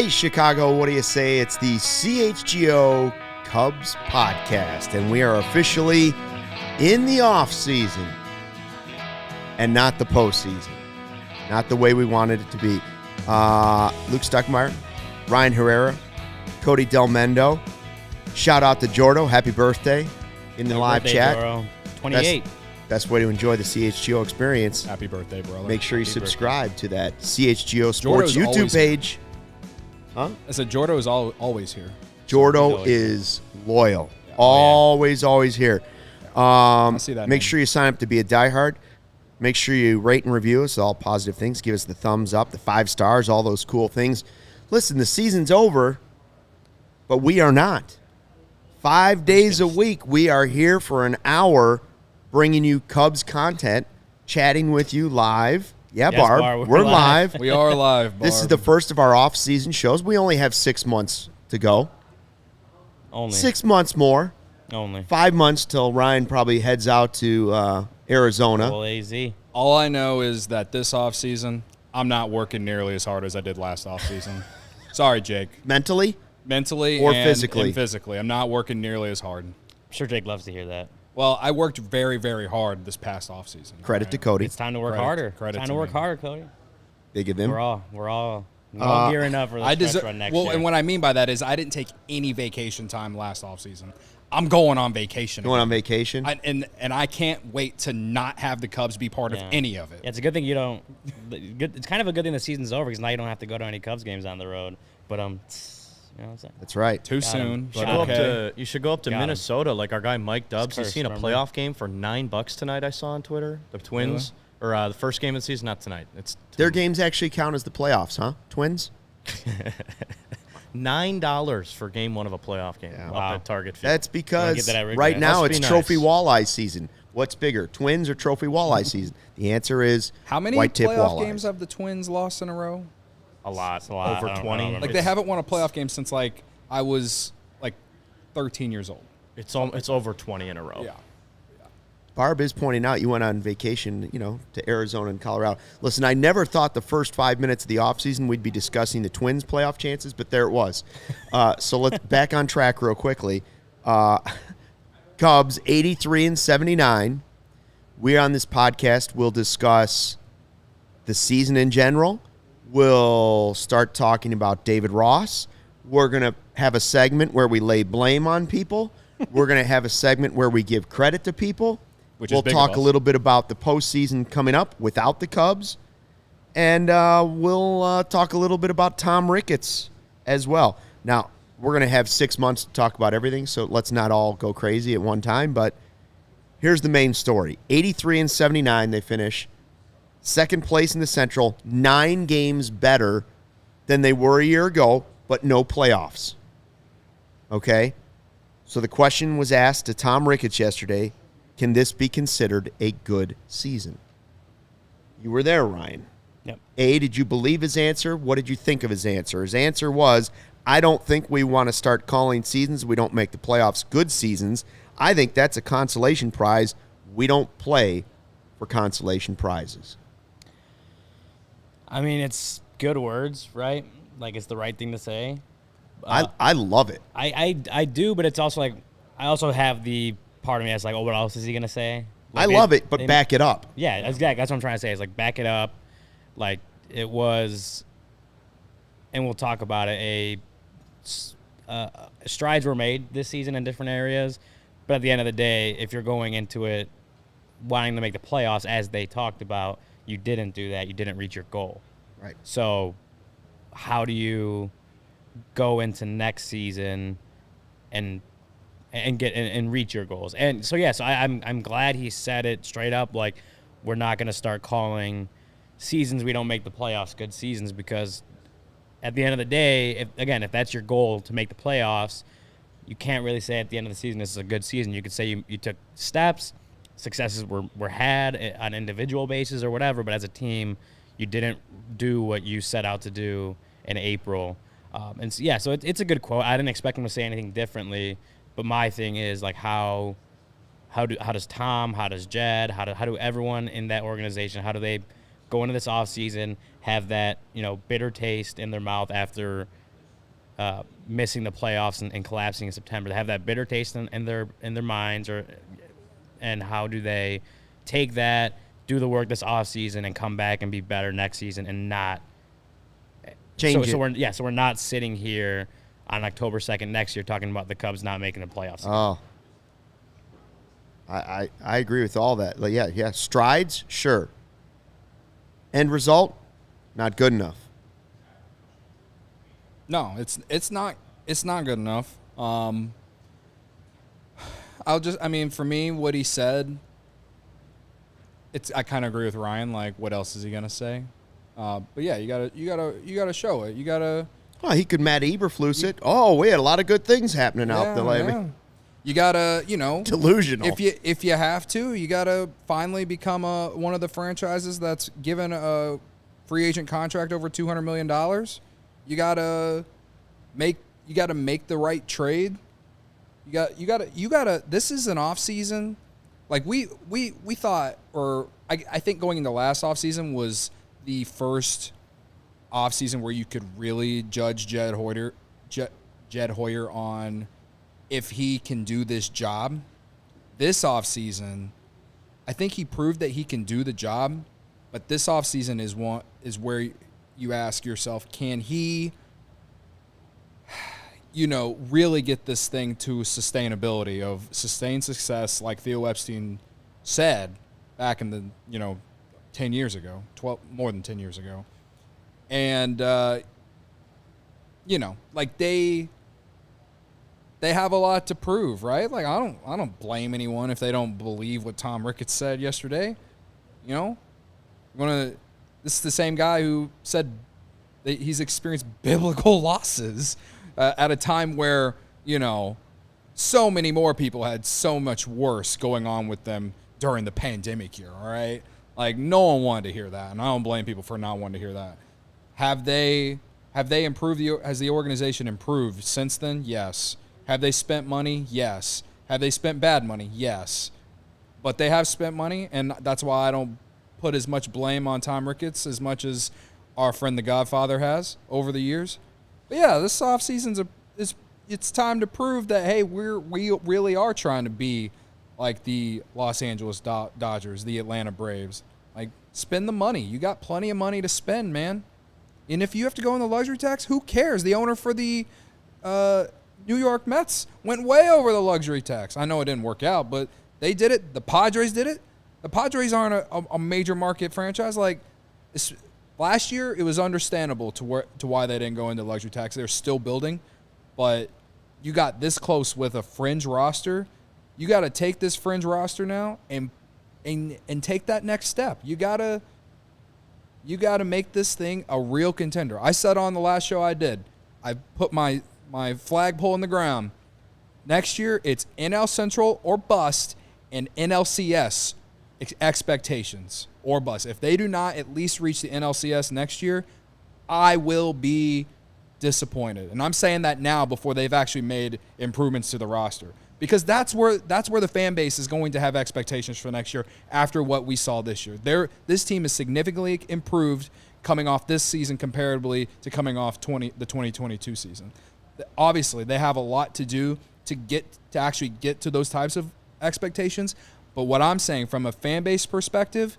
Hey, Chicago, what do you say? It's the CHGO Cubs Podcast, and we are officially in the offseason and not the postseason. Not the way we wanted it to be. Luke Stuckmeyer, Ryan Herrera, Cody Delmendo. Shout out to Jordo. Happy birthday in the live chat. Jordo. 28. Best way to enjoy the CHGO experience. Happy birthday, brother. Make sure you Happy subscribe birthday. to that CHGO Sports Jordo's YouTube page. Huh? I said Jordo is always here. Jordo is loyal. Yeah. Always here. I see that. Make sure you sign up to be a diehard. Make sure you rate and review us. All positive things. Give us the thumbs up, the 5 stars, all those cool things. Listen, the season's over, but we are not. 5 days a week, we are here for an hour bringing you Cubs content, chatting with you live. Yeah, yes, Barb, we're live. We are live, Barb. This is the first of our off-season shows. We only have 6 months to go. Only. 6 months more. Only. 5 months till Ryan probably heads out to Arizona. Well, AZ. All I know is that this offseason, I'm not working nearly as hard as I did last offseason. Sorry, Jake. Mentally? Mentally or and physically? And physically. I'm not working nearly as hard. I'm sure Jake loves to hear that. Well, I worked very, very hard this past offseason. Credit to Cody. It's time to work harder. Time to work harder, Cody. Big of him. We're all gearing up for the stretch run next year. And what I mean by that is I didn't take any vacation time last offseason. I'm going on vacation. Going on vacation? And I can't wait to not have the Cubs be part of any of it. Yeah, it's a good thing you don't. It's kind of a good thing the season's over because now you don't have to go to any Cubs games on the road. But you know, that's right. Too soon. You should go up to Minnesota, like our guy Mike Dubs. He's seen a playoff game for $9 tonight. I saw on Twitter. The Twins, or the first game of the season, not tonight. It's their games actually count as the playoffs, huh? Twins. $9 for game 1 of a playoff game up at Target Field. That's because right now it's Trophy Walleye season. What's bigger, Twins or Trophy Walleye season? The answer is how many white-tip playoff walleyes. Games have the Twins lost in a row? A lot. Over 20. Like they haven't won a playoff game since like I was like 13 years old. It's over 20 in a row. Yeah. Barb is pointing out you went on vacation, to Arizona and Colorado. Listen, I never thought the first 5 minutes of the offseason we'd be discussing the Twins' playoff chances, but there it was. So let's back on track real quickly. Cubs 83-79. We on this podcast will discuss the season in general. We'll start talking about David Ross. We're going to have a segment where we lay blame on people. We're going to have a segment where we give credit to people. We'll talk a little bit about the postseason coming up without the Cubs. And we'll talk a little bit about Tom Ricketts as well. Now, we're going to have 6 months to talk about everything, so let's not all go crazy at one time. But here's the main story. 83-79 they finish. Second place in the Central, 9 games better than they were a year ago, but no playoffs. Okay? So the question was asked to Tom Ricketts yesterday, can this be considered a good season? You were there, Ryan. Yep. A, did you believe his answer? What did you think of his answer? His answer was, I don't think we want to start calling seasons we don't make the playoffs good seasons. I think that's a consolation prize. We don't play for consolation prizes. I mean, it's good words, right? Like, it's the right thing to say. I love it. I do, but it's also like I also have the part of me that's like, oh, what else is he going to say? Like, I love it, but back it up. Yeah, exactly. That's what I'm trying to say. Is like, back it up. Like, it was, and we'll talk about it, strides were made this season in different areas, but at the end of the day, if you're going into it wanting to make the playoffs, as they talked about, you didn't do that. You didn't reach your goal. Right. So how do you go into next season and get and reach your goals? And so I'm glad he said it straight up. Like, we're not going to start calling seasons we don't make the playoffs good seasons, because at the end of the day, if that's your goal to make the playoffs, you can't really say at the end of the season this is a good season. You could say you took steps, successes were had on individual basis or whatever, but as a team, you didn't do what you set out to do in April. So it's a good quote. I didn't expect him to say anything differently, but my thing is, like, how does Tom, how does Jed, how do everyone in that organization, how do they go into this offseason, have that, bitter taste in their mouth after missing the playoffs and collapsing in September. They have that bitter taste in their minds, and how do they take that, do the work this offseason, and come back and be better next season and not change it. So we're not sitting here on October 2nd next year talking about the Cubs not making the playoffs again. Oh. I agree with all that. Like, yeah. Strides, sure. End result, not good enough. No, it's not good enough. For me, what he said, I kind of agree with Ryan. Like, what else is he gonna say? But yeah, you gotta show it. You gotta. Well, he could Matt Eberflus it. Oh, we had a lot of good things happening out there. Yeah. You gotta, delusional. If you have to, you gotta finally become one of the franchises that's given a free agent contract over $200 million. You gotta make the right trade. You gotta. This is an off season. Like we thought, or I think going into last off season was the first off season where you could really judge Jed Hoyer on if he can do this job. This offseason, I think he proved that he can do the job, but this offseason is where you ask yourself, can he, really get this thing to sustainability of sustained success, like Theo Epstein said back in the, 10 years ago, more than 10 years ago. And, like they have a lot to prove, right? Like I don't blame anyone if they don't believe what Tom Ricketts said yesterday. This is the same guy who said that he's experienced biblical losses at a time where, so many more people had so much worse going on with them during the pandemic year, all right? Like no one wanted to hear that, and I don't blame people for not wanting to hear that. Have they improved? Has the organization improved since then? Yes. Have they spent money? Yes. Have they spent bad money? Yes. But they have spent money, and that's why I don't put as much blame on Tom Ricketts as much as our friend the Godfather has over the years. But yeah, this offseason it's time to prove that, hey, we really are trying to be like the Los Angeles Dodgers, the Atlanta Braves. Like, spend the money. You got plenty of money to spend, man. And if you have to go in the luxury tax, who cares? The owner for the New York Mets went way over the luxury tax. I know it didn't work out, but they did it. The Padres did it. The Padres aren't a major market franchise. Like last year, it was understandable to why they didn't go into luxury tax. They're still building, but you got this close with a fringe roster. You got to take this fringe roster now and take that next step. You gotta make this thing a real contender. I said on the last show I did, I put my flagpole in the ground. Next year, it's NL Central or bust and NLCS expectations or bust. If they do not at least reach the NLCS next year, I will be disappointed. And I'm saying that now before they've actually made improvements to the roster. Because that's where the fan base is going to have expectations for next year after what we saw this year. This team is significantly improved coming off this season comparably to coming off the 2022 season. Obviously, they have a lot to do to actually get to those types of expectations. But what I'm saying from a fan base perspective,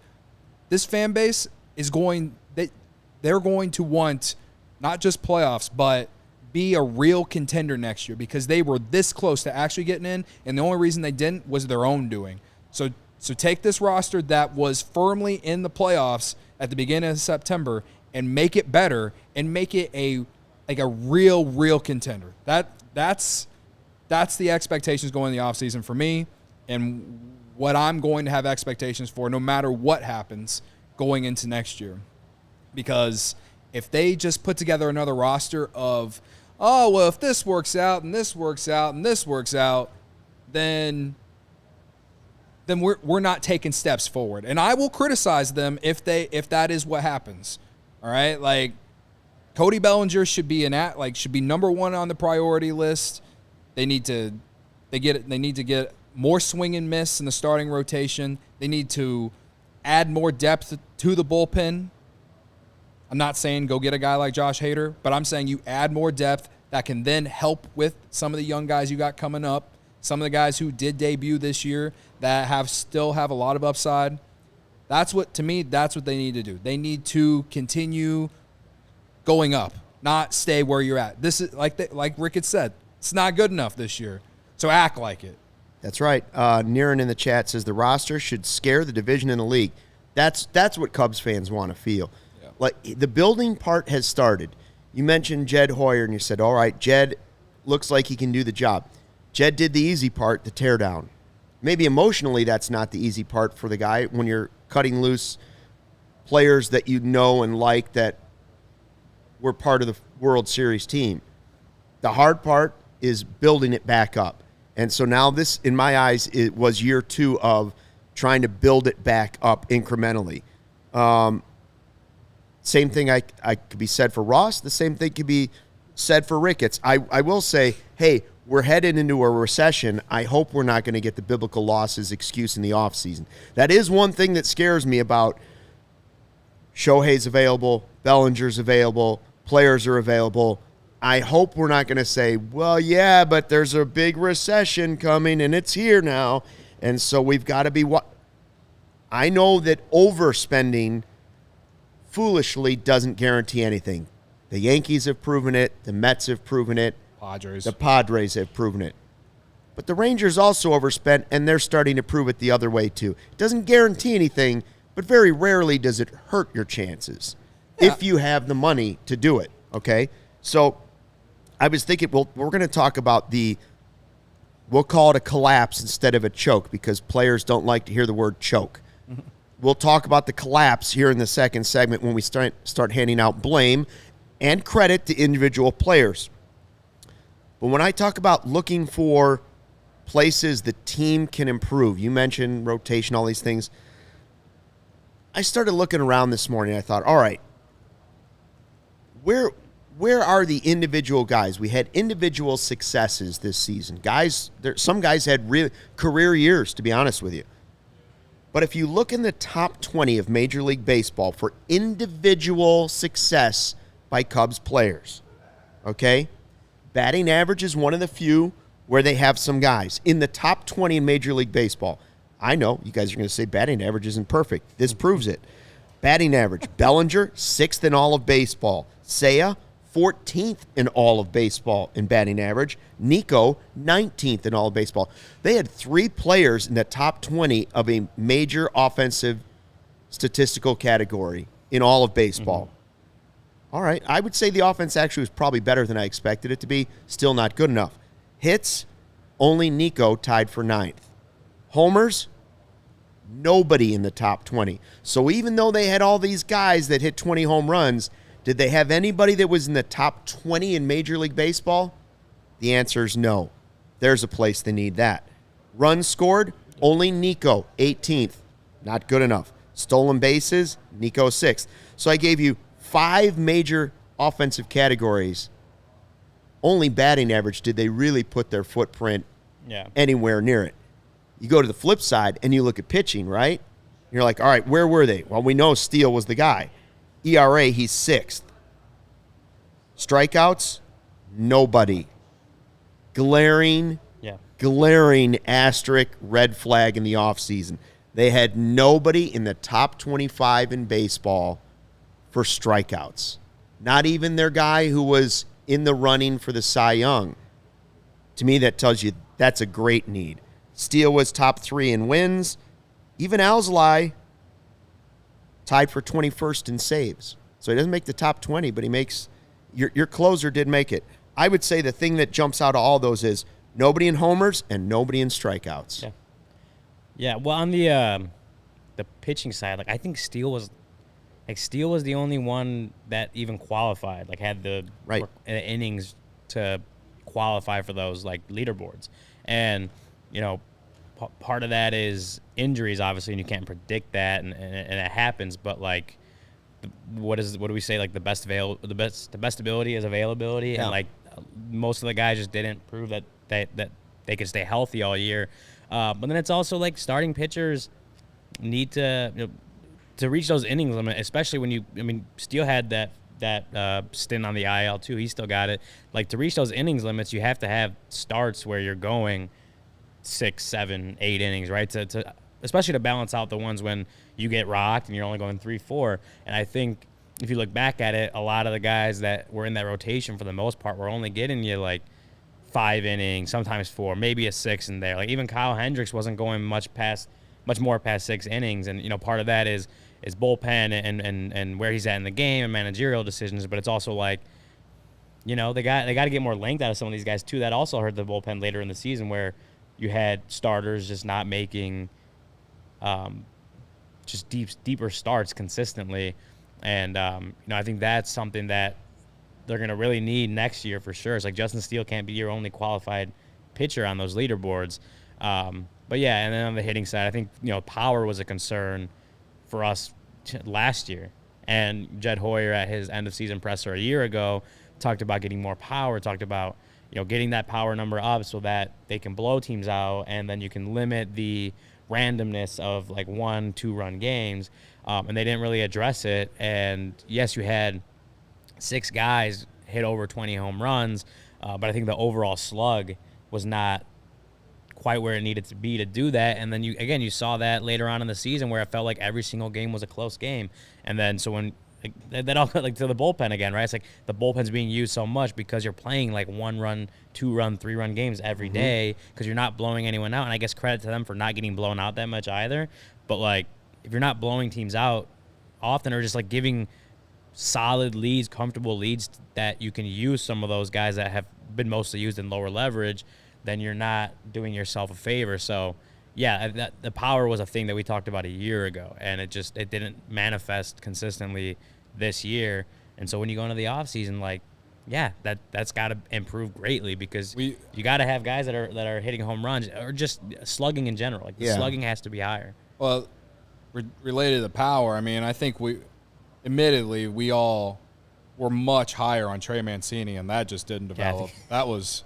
this fan base is they're going to want not just playoffs, but be a real contender next year because they were this close to actually getting in, and the only reason they didn't was their own doing. So take this roster that was firmly in the playoffs at the beginning of September and make it better and make it a real contender. That's the expectations going in the offseason for me and what I'm going to have expectations for no matter what happens going into next year. Because if they just put together another roster of, oh, well, if this works out and this works out and this works out, then we're not taking steps forward. And I will criticize them if that is what happens. All right? Like, Cody Bellinger should be number one on the priority list. They need to get more swing and miss in the starting rotation. They need to add more depth to the bullpen. I'm not saying go get a guy like Josh Hader, but I'm saying you add more depth that can then help with some of the young guys you got coming up, some of the guys who did debut this year that still have a lot of upside. That's what they need to do. They need to continue going up, not stay where you're at. This is like Rick had said, it's not good enough this year. So act like it. That's right. Niren in the chat says the roster should scare the division in the league. That's what Cubs fans want to feel. Yeah. Like the building part has started. You mentioned Jed Hoyer, and you said, all right, Jed looks like he can do the job. Jed did the easy part, the teardown. Maybe emotionally that's not the easy part for the guy when you're cutting loose players that you know and like that were part of the World Series team. The hard part is building it back up. And so now this, in my eyes, it was year 2 of trying to build it back up incrementally. Same thing I could be said for Ross. The same thing could be said for Ricketts. I will say, hey, we're headed into a recession. I hope we're not going to get the biblical losses excuse in the offseason. That is one thing that scares me about Shohei's available, Bellinger's available, players are available. I hope we're not going to say, well, yeah, but there's a big recession coming and it's here now. And so we've got to be I know that overspending foolishly doesn't guarantee anything. The Yankees have proven it. The Mets have proven it. The Padres have proven it. But the Rangers also overspent, and they're starting to prove it the other way too. It doesn't guarantee anything, but very rarely does it hurt your chances if you have the money to do it, okay? So I was thinking, well, we're going to talk about we'll call it a collapse instead of a choke because players don't like to hear the word choke. Mm-hmm. We'll talk about the collapse here in the second segment when we start handing out blame and credit to individual players. But when I talk about looking for places the team can improve, you mentioned rotation, all these things. I started looking around this morning. I thought, all right, where are the individual guys? We had individual successes this season. Some guys had real career years, to be honest with you. But if you look in the top 20 of Major League Baseball for individual success by Cubs players, okay? Batting average is one of the few where they have some guys. In the top 20 in Major League Baseball, I know you guys are going to say batting average isn't perfect. This proves it. Batting average, Bellinger, 6th in all of baseball. Seiya, 14th in all of baseball in batting average. Nico, 19th in all of baseball. They had 3 players in the top 20 of a major offensive statistical category in all of baseball. Mm-hmm. All right, I would say the offense actually was probably better than I expected it to be. Still not good enough. Hits, only Nico tied for 9th. Homers, nobody in the top 20. So even though they had all these guys that hit 20 home runs, did they have anybody that was in the top 20 in Major League Baseball? The answer is no. There's a place they need that. Runs scored, only Nico, 18th. Not good enough. Stolen bases, Nico, 6th. So I gave you 5 major offensive categories. Only batting average did they really put their footprint anywhere near it. You go to the flip side and you look at pitching, right? You're like, all right, where were they? Well, we know Steele was the guy. ERA, he's 6th. Strikeouts, nobody. Glaring asterisk red flag in the offseason. They had nobody in the top 25 in baseball for strikeouts. Not even their guy who was in the running for the Cy Young. To me, that tells you that's a great need. Steele was top 3 in wins. Even ALLCITY tied for 21st in saves. So he doesn't make the top 20, but he makes your closer did make it. I would say the thing that jumps out of all those is nobody in homers and nobody in strikeouts. Yeah. Well, on the pitching side, I think Steele was the only one that even qualified, had the innings to qualify for those leaderboards. And part of that is injuries, obviously, and you can't predict that, and it happens. But what do we say? The best ability is availability, and most of the guys just didn't prove that they could stay healthy all year. But then it's also starting pitchers need to reach those innings limit, especially when Steele had that stint on the IL too. He still got it. Like, to reach those innings limits, you have to have starts where you're going 6, 7, 8 innings, right? To especially to balance out the ones when you get rocked and you're only going 3, 4. And I think if you look back at it, a lot of the guys that were in that rotation for the most part were only getting you like 5 innings, sometimes 4, maybe a 6 in there. Like, even Kyle Hendricks wasn't going much more past 6 innings. And, you know, part of that is bullpen and where he's at in the game and managerial decisions. But it's also like, you know, they got to get more length out of some of these guys too. That also hurt the bullpen later in the season, where you had starters just not making just deeper starts consistently. And, you know, I think that's something that they're going to really need next year for sure. It's like Justin Steele can't be your only qualified pitcher on those leaderboards. But, yeah, and then on the hitting side, I think, you know, power was a concern for us last year. And Jed Hoyer at his end-of-season presser a year ago talked about getting more power, talked about, you know, getting that power number up so that they can blow teams out, and then you can limit the randomness of like 1-2 run games. And they didn't really address it. And yes, you had 6 guys hit over 20 home runs, but I think the overall slug was not quite where it needed to be to do that. And then you saw that later on in the season where it felt like every single game was a close game. And then so when that all got like to the bullpen again, right? It's like the bullpen's being used so much because you're playing like 1-run, 2-run, 3-run games every day because you're not blowing anyone out. And I guess credit to them for not getting blown out that much either. But like, if you're not blowing teams out often, or just like giving solid leads, comfortable leads that you can use some of those guys that have been mostly used in lower leverage, then you're not doing yourself a favor. So yeah, the power was a thing that we talked about a year ago, and it didn't manifest consistently this year. And so when you go into the offseason, like, yeah, that's got to improve greatly, because you got to have guys that are hitting home runs, or just slugging in general. Like, the slugging has to be higher. Well, related to the power, I mean, I think admittedly, we all were much higher on Trey Mancini, and that just didn't develop. That was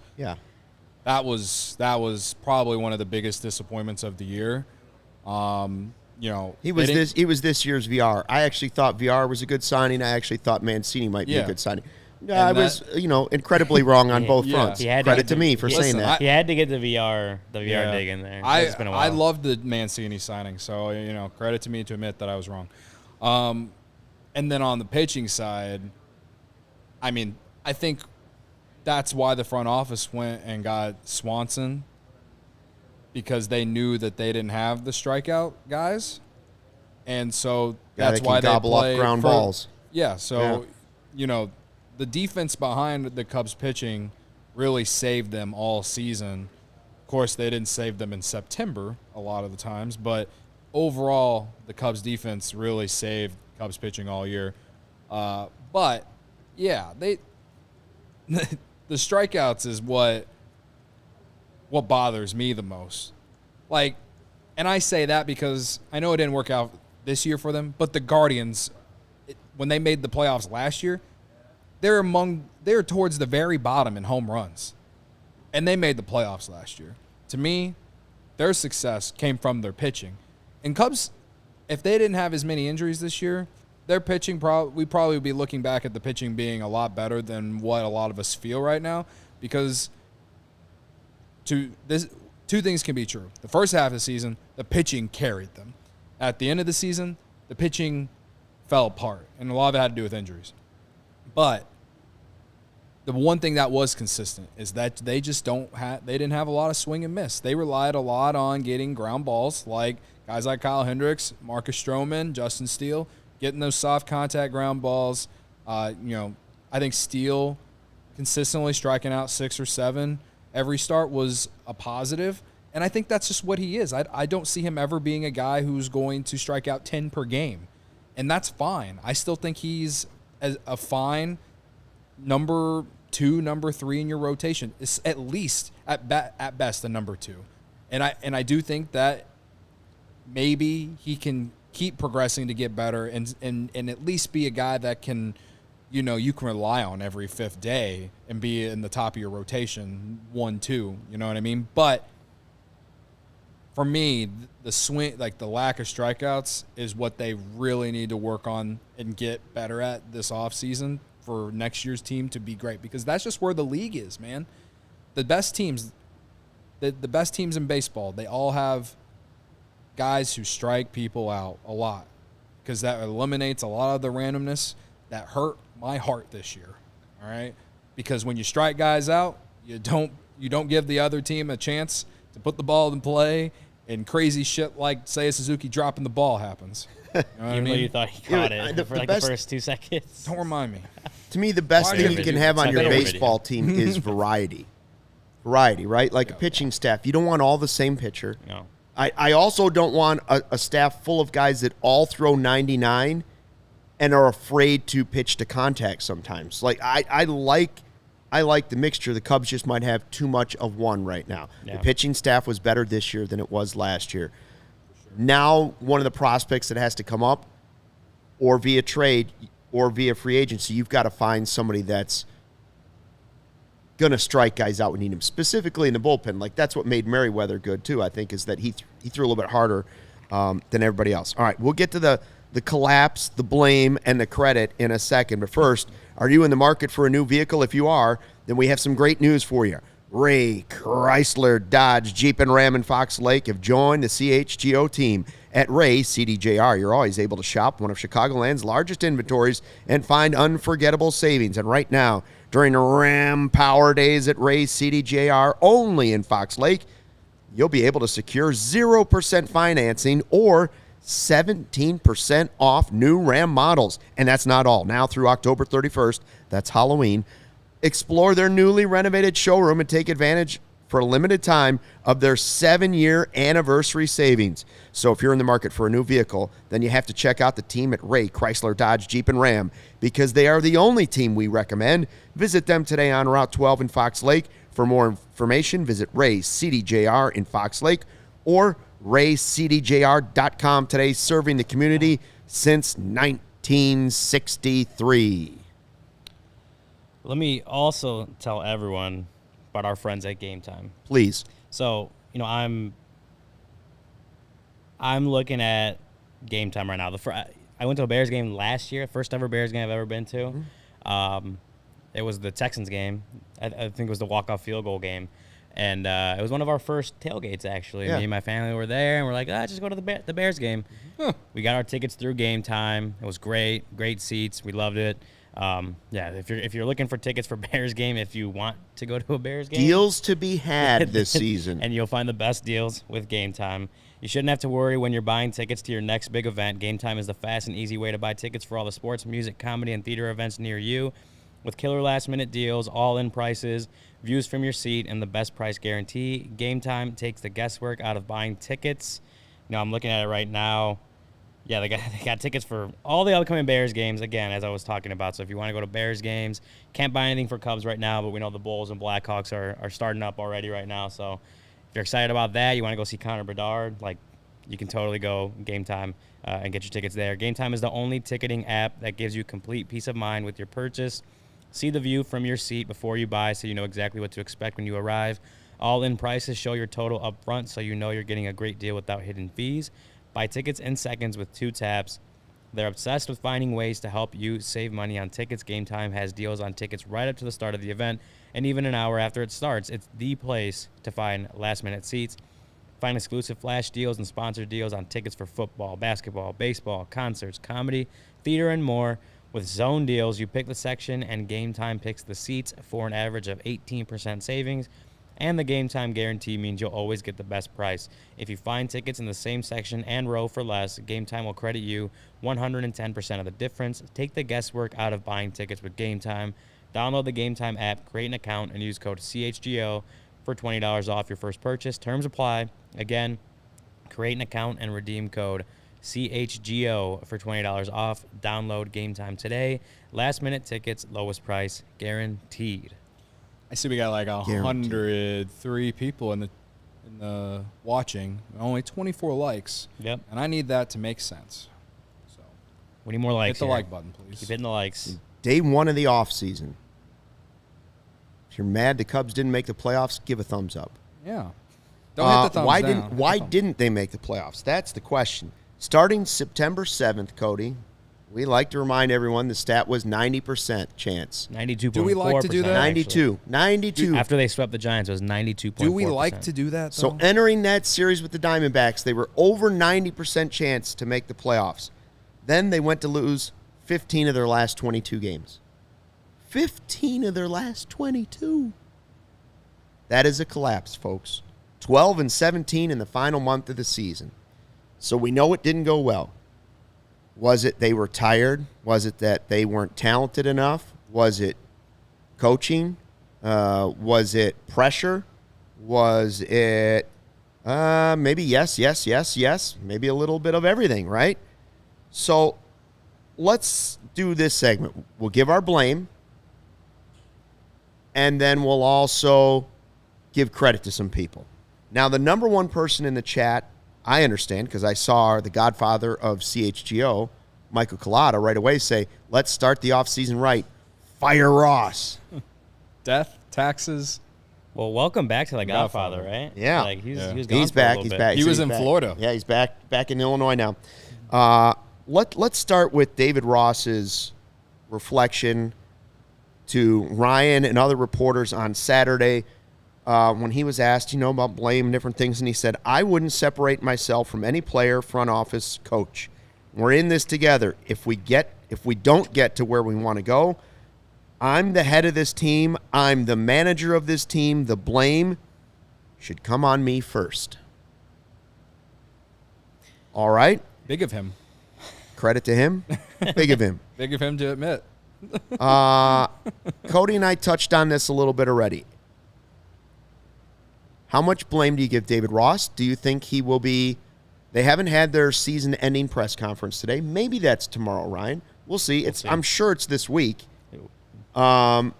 probably one of the biggest disappointments of the year. You know, he was this year's VR. I actually thought VR was a good signing. I actually thought Mancini might be a good signing. I was, incredibly wrong on both fronts. Credit to me for saying that. He had to get the VR dig in there. It's been a while. I loved the Mancini signing, so credit to me to admit that I was wrong. And then on the pitching side, I mean, I think that's why the front office went and got Swanson, because they knew that they didn't have the strikeout guys, and so that's why they gobble up ground balls. Yeah, so the defense behind the Cubs pitching really saved them all season. Of course, they didn't save them in September a lot of the times, but overall, the Cubs defense really saved Cubs pitching all year. But yeah, the strikeouts is what bothers me the most. Like, and I say that because I know it didn't work out this year for them, but the Guardians, when they made the playoffs last year, they're towards the very bottom in home runs, and they made the playoffs last year. To me, their success came from their pitching. And Cubs, if they didn't have as many injuries this year, their pitching we probably would be looking back at the pitching being a lot better than what a lot of us feel right now, because two things can be true. The first half of the season, the pitching carried them. At the end of the season, the pitching fell apart, and a lot of it had to do with injuries. But the one thing that was consistent is that they just they didn't have a lot of swing and miss. They relied a lot on getting ground balls, like guys like Kyle Hendricks, Marcus Stroman, Justin Steele, getting those soft contact ground balls. I think Steele consistently striking out 6 or 7 every start was a positive, and I think that's just what he is. I don't see him ever being a guy who's going to strike out 10 per game, and that's fine. I still think he's a fine number 2, number 3 in your rotation. It's at least at best a number 2, and I do think that maybe he can keep progressing to get better and at least be a guy that can, you can rely on every 5th day and be in the top of your rotation 1-2. You know what I mean? But for me, the swing, like the lack of strikeouts, is what they really need to work on and get better at this offseason for next year's team to be great, because that's just where the league is, man. The best teams, the best teams in baseball, they all have guys who strike people out a lot, because that eliminates a lot of the randomness that hurt my heart this year. All right, because when you strike guys out, you don't give the other team a chance to put the ball in play, and crazy shit like Seiya Suzuki dropping the ball happens. You know what I Even though mean? you thought he caught it for like the first 2 seconds. Don't remind me. To me, the best Watch thing every you can video. have on Check your every baseball team is variety. Variety, right? Like a pitching staff. You don't want all the same pitcher. No. I also don't want a staff full of guys that all throw 99 and are afraid to pitch to contact sometimes. Like I like the mixture. The Cubs just might have too much of one right now. Yeah. The pitching staff was better this year than it was last year. Now, one of the prospects that has to come up, or via trade or via free agency, you've got to find somebody that's going to strike guys out when you need them, specifically in the bullpen. Like, that's what made Merriweather good, too, I think, is that he threw a little bit harder than everybody else. All right, we'll get to the collapse, the blame, and the credit in a second. But first, are you in the market for a new vehicle? If you are, then we have some great news for you. Ray Chrysler Dodge Jeep and Ram in Fox Lake have joined the CHGO team. At Ray CDJR, you're always able to shop one of Chicagoland's largest inventories and find unforgettable savings. And right now, during the Ram Power Days at Ray CDJR, only in Fox Lake, you'll be able to secure 0% financing or 17% off new Ram models. And that's not all. Now through October 31st, that's Halloween, explore their newly renovated showroom and take advantage for a limited time of their 7-year anniversary savings. So if you're in the market for a new vehicle, then you have to check out the team at Ray Chrysler Dodge Jeep and Ram, because they are the only team we recommend. Visit them today on Route 12 in Fox Lake. For more information, visit Ray CDJR in Fox Lake or raycdjr.com today, serving the community since 1963. Let me also tell everyone about our friends at Game Time. Please. So, I'm looking at Game Time right now. I went to a Bears game last year, first ever Bears game I've ever been to. Mm-hmm. It was the Texans game. I think it was the walk-off field goal game. And it was one of our first tailgates, actually. Yeah. Me and my family were there, and we're like, just go to the Bears game. Huh. We got our tickets through Game Time. It was great seats. We loved it. If you're looking for tickets for Bears game, if you want to go to a Bears game, deals to be had this season, and you'll find the best deals with Game Time. You shouldn't have to worry when you're buying tickets to your next big event. Game Time is the fast and easy way to buy tickets for all the sports, music, comedy, and theater events near you. With killer last-minute deals, all-in prices, views from your seat, and the best price guarantee, Game Time takes the guesswork out of buying tickets. I'm looking at it right now. Yeah, they got tickets for all the upcoming Bears games, again, as I was talking about. So if you want to go to Bears games, can't buy anything for Cubs right now, but we know the Bulls and Blackhawks are starting up already right now. So if you're excited about that, you want to go see Connor Bedard, you can totally go Game Time and get your tickets there. Game Time is the only ticketing app that gives you complete peace of mind with your purchase. See the view from your seat before you buy, so you know exactly what to expect when you arrive. All-in prices show your total up front, so you know you're getting a great deal without hidden fees. Buy tickets in seconds with 2 taps. They're obsessed with finding ways to help you save money on tickets. Game Time has deals on tickets right up to the start of the event, and even an hour after it starts. It's the place to find last-minute seats. Find exclusive flash deals and sponsored deals on tickets for football, basketball, baseball, concerts, comedy, theater, and more. With zone deals, you pick the section, and Game Time picks the seats for an average of 18% savings. And the Game Time guarantee means you'll always get the best price. If you find tickets in the same section and row for less, Game Time will credit you 110% of the difference. Take the guesswork out of buying tickets with Game Time. Download the Game Time app, create an account, and use code CHGO for $20 off your first purchase. Terms apply. Again, create an account and redeem code CHGO for $20 off. Download Game Time today. Last minute tickets, lowest price, guaranteed. I see we got 103 people in the watching, only 24 likes. Yep. And I need that to make sense. So we need more likes. Hit the here. like button, please. Keep hitting the likes. Day 1 of the offseason. If you're mad the Cubs didn't make the playoffs, give a thumbs up. Yeah. Don't hit the thumbs down. Why didn't they make the playoffs? That's the question. Starting September 7th, Cody, we like to remind everyone the stat was 90% chance. 92.4%. Do we like to do that? 92. After they swept the Giants, it was 92.4%. Do we like to do that, though? So entering that series with the Diamondbacks, they were over 90% chance to make the playoffs. Then they went to lose 15 of their last 22 games. 15 of their last 22. That is a collapse, folks. 12-17 in the final month of the season. So we know it didn't go well. Was it they were tired? Was it that they weren't talented enough? Was it coaching? Was it pressure? Was it maybe yes. Maybe a little bit of everything, right? So let's do this segment. We'll give our blame, and then we'll also give credit to some people. Now, the number one person in the chat, I understand, because I saw the godfather of CHGO, Michael Collada, right away say, let's start the offseason right. Fire Ross. Death, taxes. Well, welcome back to the Godfather, right? Yeah. Like he was He's back. He's back. He was in back. Florida. Yeah, he's back in Illinois now. Let's start with David Ross's reflection to Ryan and other reporters on Saturday when he was asked, about blame and different things, and he said, I wouldn't separate myself from any player, front office, coach. We're in this together. If we don't get to where we want to go, I'm the head of this team. I'm the manager of this team. The blame should come on me first. All right? Big of him. Credit to him. Big of him. Big of him to admit. Cody and I touched on this a little bit already. How much blame do you give David Ross? Do you think he will be... They haven't had their season-ending press conference today. Maybe that's tomorrow, Ryan. We'll see. I'm sure it's this week. I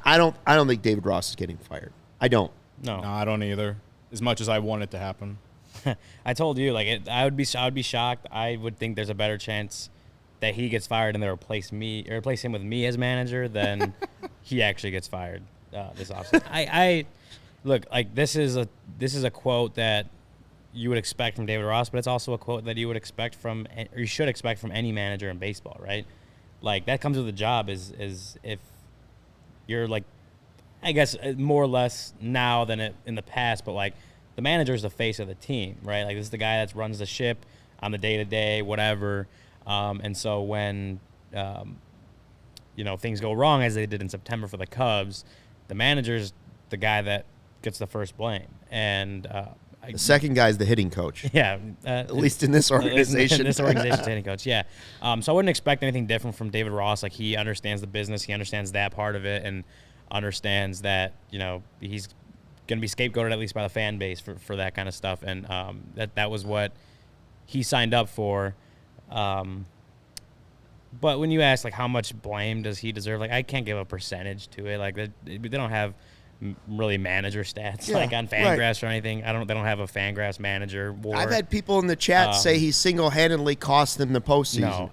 don't think David Ross is getting fired. I don't. No, I don't either. As much as I want it to happen. I told you, I would be shocked. I would think there's a better chance that he gets fired and they replace him with me as manager than he actually gets fired this offseason. I look, this is a quote that you would expect from David Ross, but it's also a quote that you would expect from, or you should expect from any manager in baseball, right? That comes with the job is if you're I guess more or less now than in the past, but the manager is the face of the team, right? This is the guy that runs the ship on the day-to-day, whatever. And so when, things go wrong, as they did in September for the Cubs, the manager's the guy that gets the first blame. And the second guy is the hitting coach. Yeah. At least in this organization. In this organization's hitting coach, yeah. So I wouldn't expect anything different from David Ross. He understands the business. He understands that part of it and understands that, he's going to be scapegoated at least by the fan base for that kind of stuff. And that was what he signed up for. But when you ask, how much blame does he deserve, I can't give a percentage to it. They don't have really manager stats on Fangraphs or anything. They don't have a Fangraphs manager. I've had people in the chat say he single-handedly cost them the postseason. No,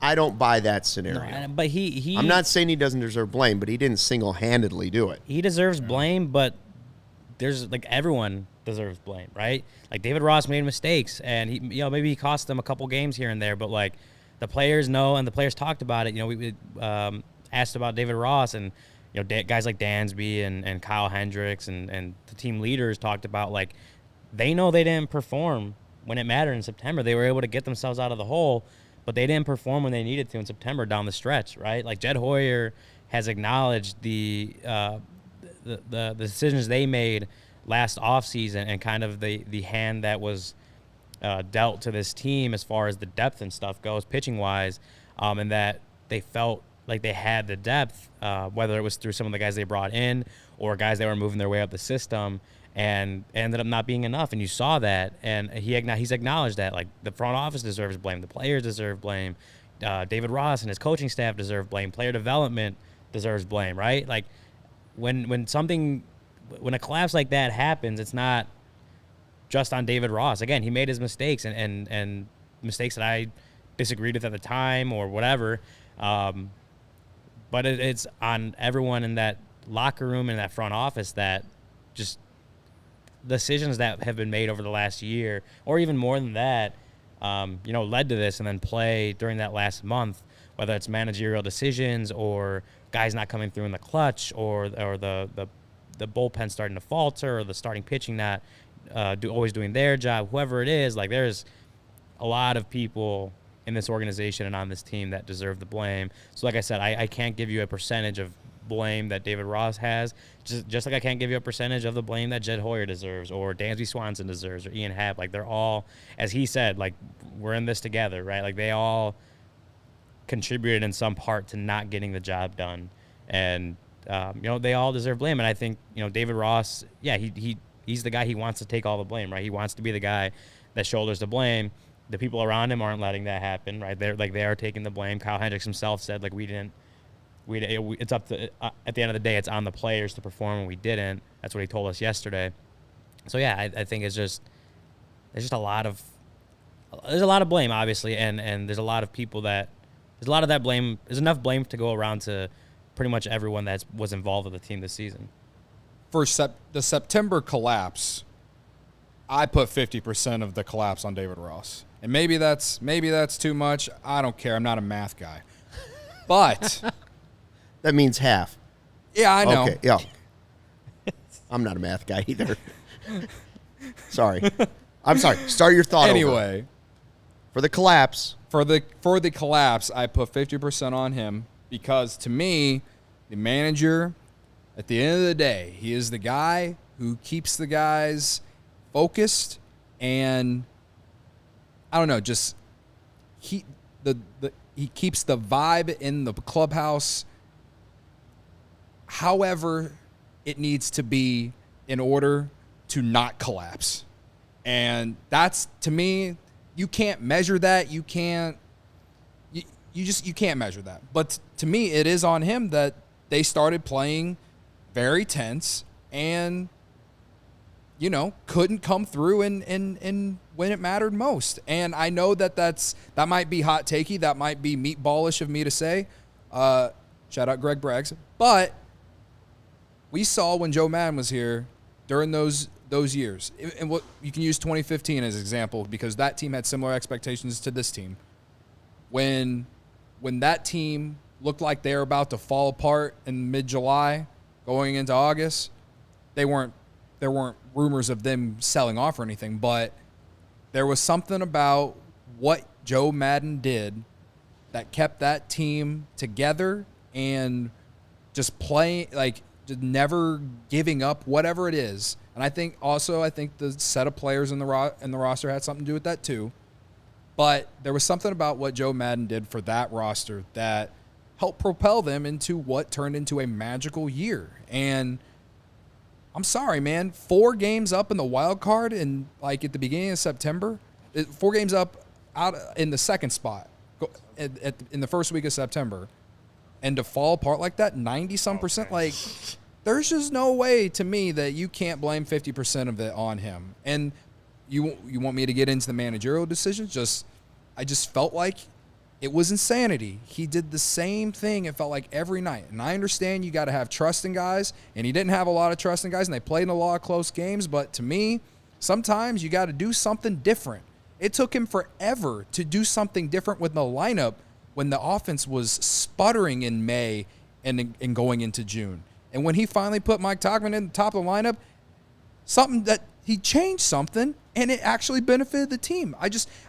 I don't buy that scenario. No, but he I'm not saying he doesn't deserve blame, but he didn't single-handedly do it. He deserves blame, but there's everyone deserves blame, right? David Ross made mistakes, and he, maybe he cost them a couple games here and there, but the players know, and the players talked about it. We asked about David Ross, and guys like Dansby and Kyle Hendricks and the team leaders talked about they know they didn't perform when it mattered in September. They were able to get themselves out of the hole, but they didn't perform when they needed to in September down the stretch, right? Jed Hoyer has acknowledged the decisions they made last offseason and kind of the hand that was dealt to this team as far as the depth and stuff goes, pitching-wise, and that they felt like they had the depth, whether it was through some of the guys they brought in or guys that were moving their way up the system, and ended up not being enough. And you saw that, and he's acknowledged that. The front office deserves blame. The players deserve blame. David Ross and his coaching staff deserve blame. Player development deserves blame, right? When a collapse like that happens, it's not just on David Ross. Again, he made his mistakes and mistakes that I disagreed with at the time or whatever. But it's on everyone in that locker room and that front office that just decisions that have been made over the last year, or even more than that, led to this, and then play during that last month, whether it's managerial decisions or guys not coming through in the clutch, or the bullpen starting to falter, or the starting pitching not always doing their job, whoever it is. Like, there's a lot of people in this organization and on this team that deserve the blame. So like I said, I can't give you a percentage of blame that David Ross has, just like I can't give you a percentage of the blame that Jed Hoyer deserves, or Dansby Swanson deserves, or Ian Happ. Like, they're all, as he said, like, we're in this together, right? Like, they all contributed in some part to not getting the job done, and they all deserve blame. And I think David Ross, he's the guy. He wants to take all the blame, right? He wants to be the guy that shoulders the blame. The people around him aren't letting that happen, right? They are taking the blame. Kyle Hendricks himself said, like, it's up to, at the end of the day, it's on the players to perform, and we didn't. That's what he told us yesterday. So yeah, I think there's a lot of blame, obviously, and there's a lot of people that, there's a lot of that blame. There's enough blame to go around to pretty much everyone that was involved with the team this season. For the September collapse, I put 50% of the collapse on David Ross. And maybe that's too much. I don't care. I'm not a math guy. But that means half. Yeah, I know. Okay, yeah. I'm not a math guy either. Sorry. I'm sorry. Start your thought anyway. Over. For the collapse. For the collapse, I put 50% on him because, to me, the manager, at the end of the day, he is the guy who keeps the guys focused, and I don't know, just he keeps the vibe in the clubhouse however it needs to be in order to not collapse. And that's, to me, you can't measure that. You can't measure that. But to me, it is on him that they started playing very tense and, couldn't come through and when it mattered most. And I know that might be hot takey. That might be meatballish of me to say. Shout out Greg Braggs. But we saw when Joe Madden was here during those years, and what you can use 2015 as an example because that team had similar expectations to this team. When that team looked like they were about to fall apart in mid-July, going into August, there weren't rumors of them selling off or anything, but there was something about what Joe Madden did that kept that team together and just playing, like, just never giving up, whatever it is. And I think the set of players in the roster had something to do with that too. But there was something about what Joe Madden did for that roster that helped propel them into what turned into a magical year. And I'm sorry, man, 4 games up in the wild card and like at the beginning of September, 4 games up out in the second spot in the first week of September, and to fall apart like that, 90-some%, like, there's just no way to me that you can't blame 50% of it on him. And you want me to get into the managerial decisions? I just felt like it was insanity. He did the same thing, it felt like, every night. And I understand you got to have trust in guys, and he didn't have a lot of trust in guys, and they played in a lot of close games. But to me, sometimes you got to do something different. It took him forever to do something different with the lineup when the offense was sputtering in May and going into June. And when he finally put Mike Tauchman in the top of the lineup, he changed something, and it actually benefited the team.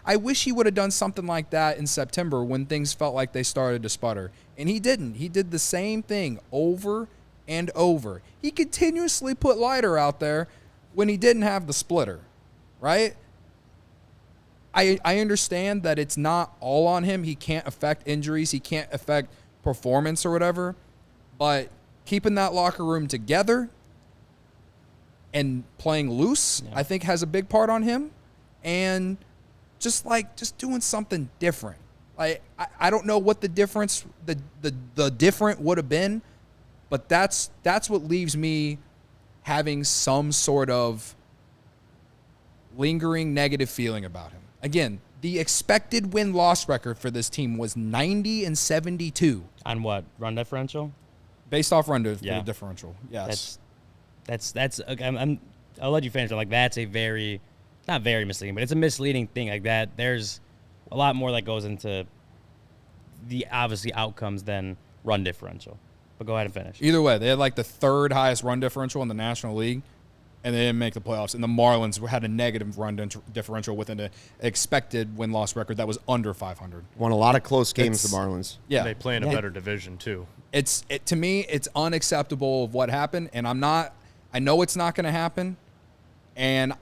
I wish he would have done something like that in September when things felt like they started to sputter. And he didn't. He did the same thing over and over. He continuously put Leiter out there when he didn't have the splitter, right? I understand that it's not all on him. He can't affect injuries. He can't affect performance or whatever. But keeping that locker room together and playing loose, I think, has a big part on him. And just doing something different. Like, I don't know what the difference, the different would have been, but that's what leaves me having some sort of lingering negative feeling about him. Again, the expected win-loss record for this team was 90-72. On what? Run differential? Based off run differential, yes. I'll let you finish. Like, that's a not very misleading, but it's a misleading thing like that. There's a lot more that goes into the obviously outcomes than run differential. But go ahead and finish. Either way, they had like the third highest run differential in the National League, and they didn't make the playoffs. And the Marlins had a negative run differential with an expected win-loss record that was under 500. Won a lot of close games, the Marlins. Yeah. And they play in a better division, too. To me, it's unacceptable of what happened, and I know it's not going to happen. And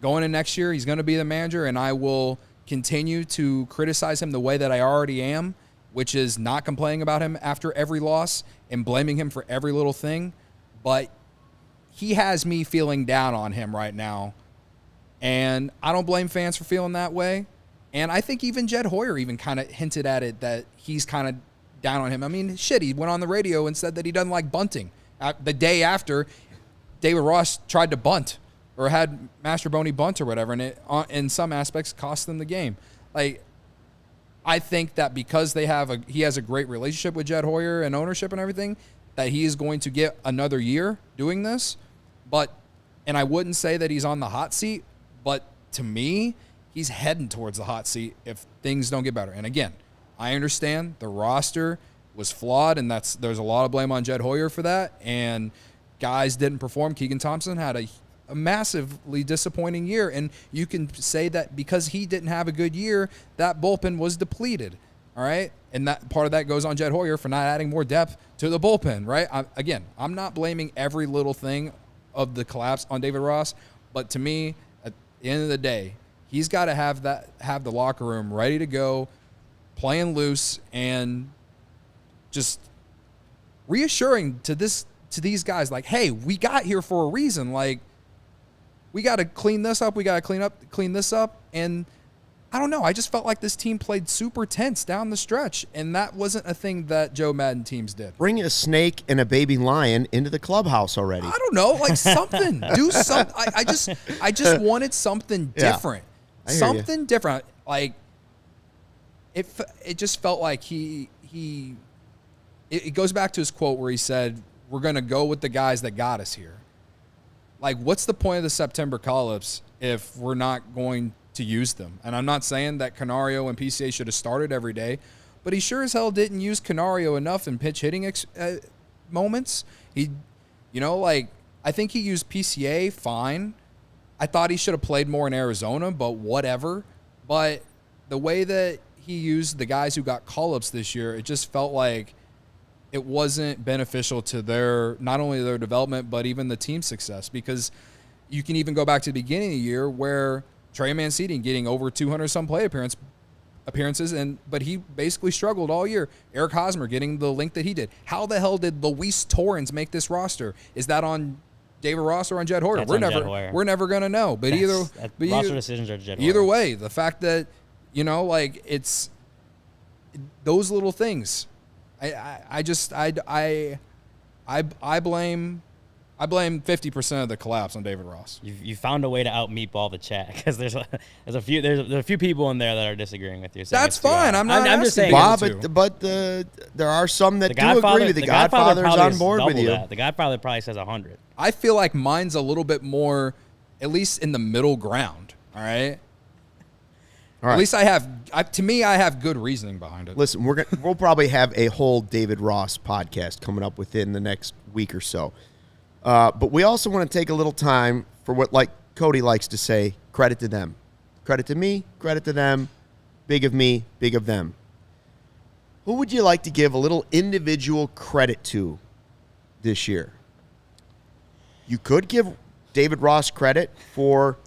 going into next year, he's going to be the manager, and I will continue to criticize him the way that I already am, which is not complaining about him after every loss and blaming him for every little thing. But he has me feeling down on him right now, and I don't blame fans for feeling that way. And I think even Jed Hoyer even kind of hinted at it, that he's kind of down on him. I mean, he went on the radio and said that he doesn't like bunting. The day after, David Ross tried to bunt or had Mastrobuoni bunt or whatever, and it, in some aspects, cost them the game. Like, I think that because he has a great relationship with Jed Hoyer and ownership and everything, that he is going to get another year doing this. And I wouldn't say that he's on the hot seat, but to me, he's heading towards the hot seat if things don't get better. And again, I understand the roster was flawed, and there's a lot of blame on Jed Hoyer for that. And guys didn't perform. Keegan Thompson had a massively disappointing year, and you can say that because he didn't have a good year, that bullpen was depleted. All right, and that part of that goes on Jed Hoyer for not adding more depth to the bullpen. Right? I'm not blaming every little thing of the collapse on David Ross, but to me, at the end of the day, he's got to have the locker room ready to go, playing loose, and just reassuring to these guys, like, hey, we got here for a reason. Like, we got to clean this up. We got to clean this up. And I don't know. I just felt like this team played super tense down the stretch, and that wasn't a thing that Joe Madden teams did. Bring a snake and a baby lion into the clubhouse already. I don't know, like something. Do something. I just wanted something different. I hear something different. Like it just felt like it goes back to his quote where he said, "We're going to go with the guys that got us here." Like, what's the point of the September call-ups if we're not going to use them? And I'm not saying that Canario and PCA should have started every day, but he sure as hell didn't use Canario enough in pitch hitting moments. I think he used PCA fine. I thought he should have played more in Arizona, but whatever. But the way that he used the guys who got call-ups this year, it just felt like it wasn't beneficial to not only their development, but even the team success. Because you can even go back to the beginning of the year where Trey Mancini getting over 200-some play appearances, but he basically struggled all year. Eric Hosmer getting the length that he did. How the hell did Luis Torrens make this roster? Is that on David Ross or on Jed Hoyer? We're never going to know. But roster decisions are Jed Hoyer. Either way, the fact that, it's those little things. I blame 50% of the collapse on David Ross. You found a way to out meatball the chat, because there's a few people in there that are disagreeing with you. That's fine. I'm just saying. Bob, but there are some that do agree with the Godfather's on board with you. The Godfather probably says 100. I feel like mine's a little bit more, at least in the middle ground. All right. All right. At least I have good reasoning behind it. Listen, we'll probably have a whole David Ross podcast coming up within the next week or so. But we also want to take a little time for what, like Cody likes to say, credit to them. Credit to me, credit to them, big of me, big of them. Who would you like to give a little individual credit to this year? You could give David Ross credit for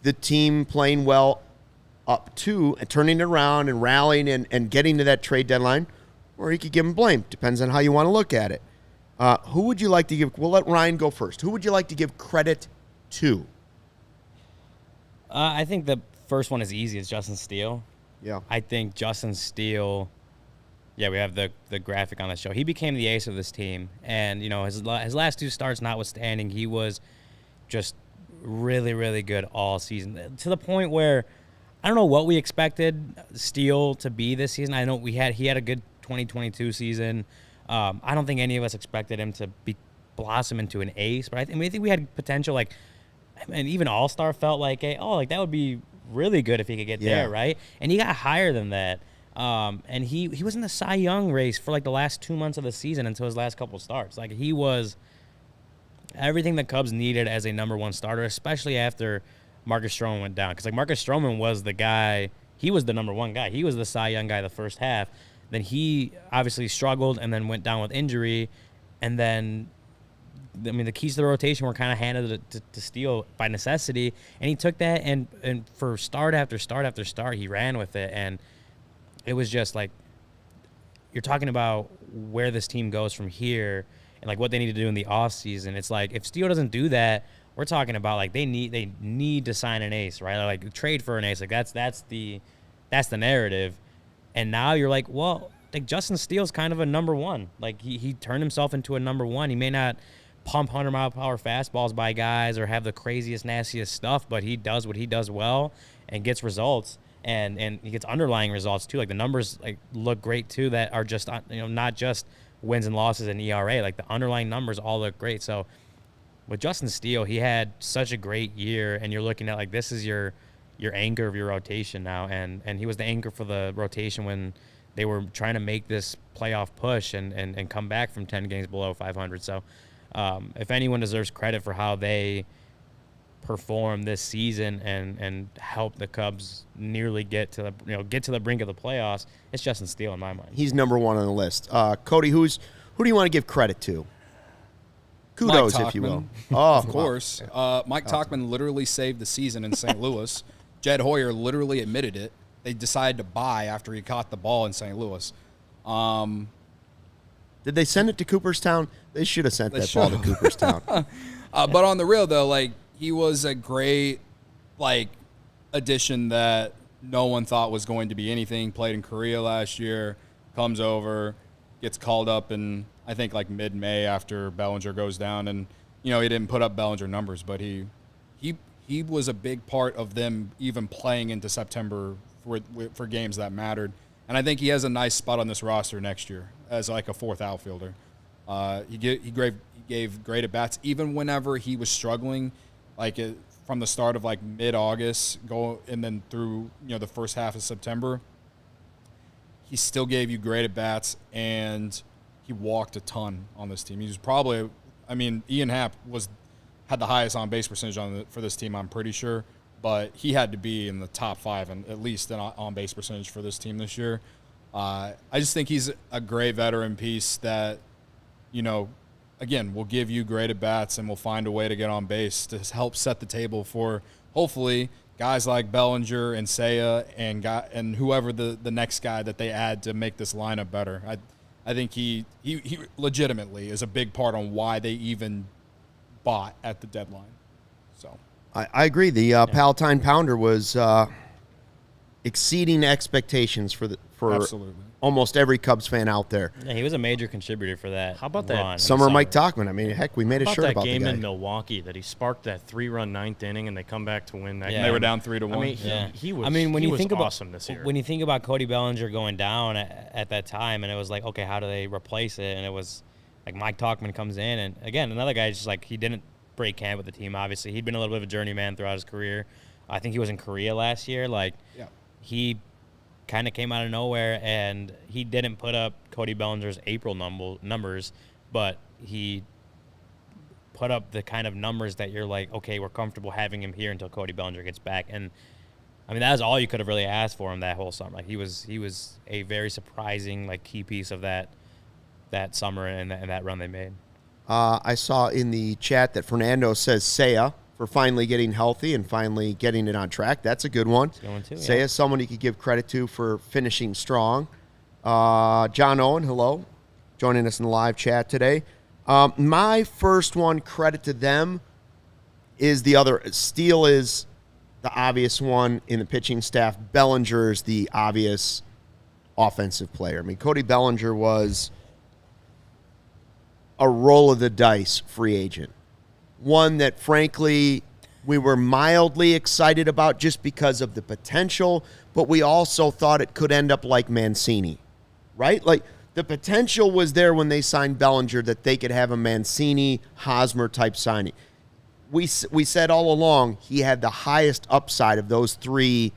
the team playing well up to and turning it around and rallying and getting to that trade deadline, or you could give him blame. Depends on how you want to look at it. Who would you like to give? We'll let Ryan go first. Who would you like to give credit to? I think the first one is easy. It's Justin Steele. Yeah. I think Justin Steele, we have the graphic on the show. He became the ace of this team. And, his last two starts notwithstanding, he was just really, really good all season. To the point where I don't know what we expected Steele to be this season. I know he had a good 2022 season. I don't think any of us expected him to blossom into an ace, but I think we had potential. Like, and even All-Star felt like, that would be really good if he could get there, right? And he got higher than that. And he was in the Cy Young race for like the last 2 months of the season until his last couple starts. Like, he was everything the Cubs needed as a number one starter, especially after Marcus Stroman went down. Because like Marcus Stroman was the guy, he was the number one guy. He was the Cy Young guy the first half. Then he obviously struggled and then went down with injury. And then, I mean, the keys to the rotation were kind of handed to Steele by necessity. And he took that and for start after start after start, he ran with it. And it was just like, you're talking about where this team goes from here and like what they need to do in the offseason. It's like, if Steele doesn't do that, we're talking about like they need to sign an ace, right? Like trade for an ace. Like that's the narrative. And now you're like, well, like Justin Steele's kind of a number one. Like he turned himself into a number one. He may not pump 100-mile-per-hour fastballs by guys or have the craziest, nastiest stuff, but he does what he does well and gets results. And he gets underlying results too. Like the numbers like look great too that are just not just wins and losses and ERA. Like the underlying numbers all look great. So with Justin Steele, he had such a great year, and you're looking at like this is your anchor of your rotation now, and he was the anchor for the rotation when they were trying to make this playoff push and come back from 10 games below 500. So if anyone deserves credit for how they perform this season and help the Cubs nearly get to the brink of the playoffs, it's Justin Steele in my mind. He's number one on the list. Cody, who do you want to give credit to? Kudos, if you will. Oh, of course. Mike Tauchman literally saved the season in St. Louis. Jed Hoyer literally admitted it. They decided to buy after he caught the ball in St. Louis. Did they send it to Cooperstown? They should have sent that ball to Cooperstown. But on the real, though, like, he was a great, like, addition that no one thought was going to be anything. Played in Korea last year, comes over, gets called up in, I think, like mid-May after Bellinger goes down. And, he didn't put up Bellinger numbers, but he was a big part of them even playing into September for games that mattered. And I think he has a nice spot on this roster next year as like a fourth outfielder. He gave great at-bats even whenever he was struggling, like from the start of like mid-August and then through the first half of September. He still gave you great at-bats, and he walked a ton on this team. He was probably, Ian Happ had the highest on-base percentage for this team, I'm pretty sure, but he had to be in the top 5 and at least an on-base percentage for this team this year. I just think he's a great veteran piece that, again, will give you great at-bats and will find a way to get on base to help set the table for, hopefully, guys like Bellinger and Seiya and whoever the next guy that they add to make this lineup better. I think he legitimately is a big part on why they even bought at the deadline. So I agree. The Palatine Pounder was exceeding expectations for absolutely almost every Cubs fan out there. Yeah, he was a major contributor for that. How about run that summer Mike Tauchman? Heck, we made a shirt about that game the guy. in Milwaukee that he sparked that 3-run ninth inning and they come back to win that game. They were down 3-1. He was awesome this year. When you think about Cody Bellinger going down at that time, and it was like, okay, how do they replace it? And it was like Mike Tauchman comes in, and again, another guy just like he didn't break camp with the team. Obviously, he'd been a little bit of a journeyman throughout his career. I think he was in Korea last year. He kind of came out of nowhere, and he didn't put up Cody Bellinger's April numbers, but he put up the kind of numbers that you're like, okay, we're comfortable having him here until Cody Bellinger gets back. And that was all you could have really asked for him that whole summer. Like he was a very surprising key piece of that summer and that run they made. I saw in the chat that Fernando says Seiya for finally getting healthy and finally getting it on track. That's a good one. That's a good one too, Seiya, someone you could give credit to for finishing strong. John Owen, hello, joining us in the live chat today. My first one, credit to them, is the other. Steele is the obvious one in the pitching staff. Bellinger is the obvious offensive player. Cody Bellinger was a roll of the dice free agent. One that, frankly, we were mildly excited about just because of the potential, but we also thought it could end up like Mancini, right? Like, The potential was there when they signed Bellinger that they could have a Mancini, Hosmer type signing. We said all along he had the highest upside of those three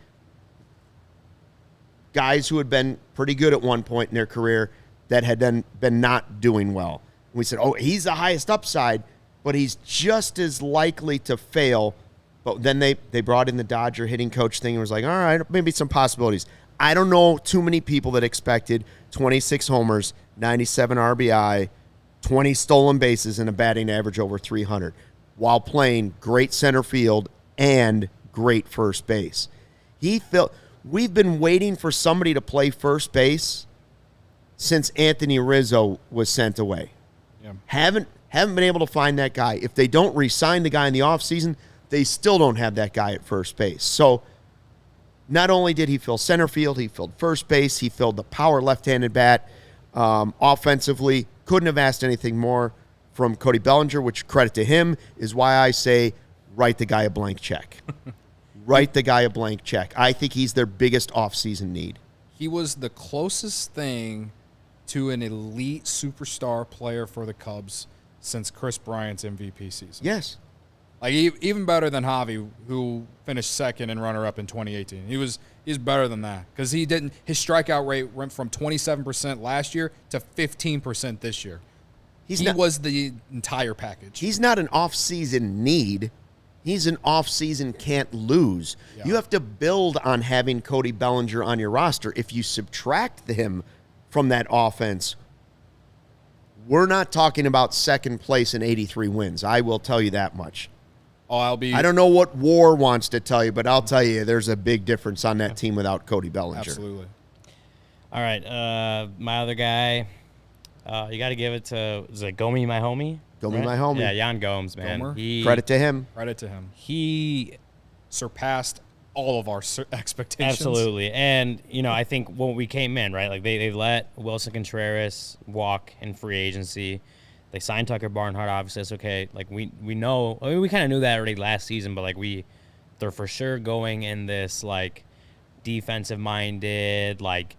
guys who had been pretty good at one point in their career that had then been not doing well. We said, oh, he's the highest upside, but he's just as likely to fail. But then they brought in the Dodger hitting coach thing and was like, all right, maybe some possibilities. I don't know too many people that expected 26 homers, 97 RBI, 20 stolen bases, and a batting average over 300 while playing great center field and great first base. We've been waiting for somebody to play first base since Anthony Rizzo was sent away. Yeah. Haven't been able to find that guy. If they don't re-sign the guy in the offseason, they still don't have that guy at first base. So not only did he fill center field, he filled first base, he filled the power left-handed bat. Offensively, couldn't have asked anything more from Cody Bellinger, which, credit to him, is why I say write the guy a blank check. Write the guy a blank check. I think he's their biggest offseason need. He was the closest thing to an elite superstar player for the Cubs since Chris Bryant's MVP season. Yes. Like even better than Javi, who finished second and runner-up in 2018. He's better than that because his strikeout rate went from 27% last year to 15% this year. He was the entire package. He's not an off-season need. He's an off-season can't lose. Yeah. You have to build on having Cody Bellinger on your roster. If you subtract him from that offense, we're not talking about second place and 83 wins. I will tell you that much. I don't know what WAR wants to tell you, but I'll tell you there's a big difference on that team without Cody Bellinger. Absolutely. All right, my other guy, you got to give it to, is it Gomi, my homie? Gomi, my homie. Yeah, Yan Gomes, man. Credit to him. Credit to him. He surpassed all of our expectations. Absolutely. And, I think when we came in, right, like they let Wilson Contreras walk in free agency. They signed Tucker Barnhart, obviously. It's okay. Like, we know. I mean, we kind of knew that already last season, but, like, they're for sure going in this, like, defensive-minded, like,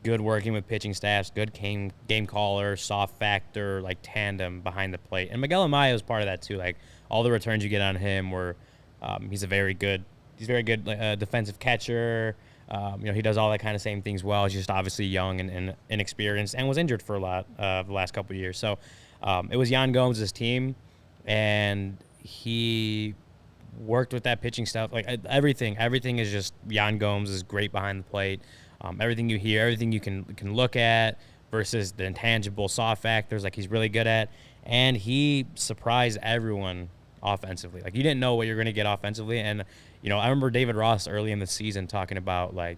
good working with pitching staffs, good game caller, soft factor, like, tandem behind the plate. And Miguel Amaya was part of that, too. Like, all the returns you get on him were he's very good defensive catcher. He does all that kind of same things well. He's just obviously young and inexperienced and was injured for a lot the last couple of years. So, it was Yan Gomes' team, and he worked with that pitching stuff. Like everything is just Yan Gomes is great behind the plate. Everything you hear, everything you can look at versus the intangible soft factors, like he's really good at. And he surprised everyone offensively. Like you didn't know what you're going to get offensively. And, I remember David Ross early in the season talking about what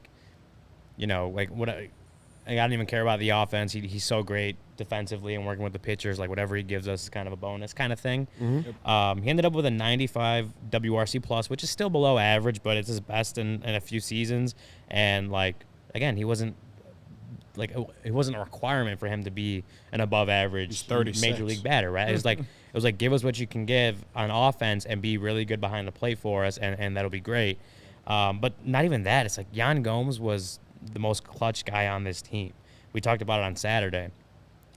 I don't even care about the offense. He's so great defensively and working with the pitchers. Like, whatever he gives us is kind of a bonus kind of thing. Mm-hmm. He ended up with a 95 WRC plus, which is still below average, but it's his best in a few seasons. And, again, it wasn't a requirement for him to be an above average major league batter, right? It was like give us what you can give on offense and be really good behind the plate for us, and that'll be great. But not even that. It's like Yan Gomes was the most clutch guy on this team. We talked about it on Saturday.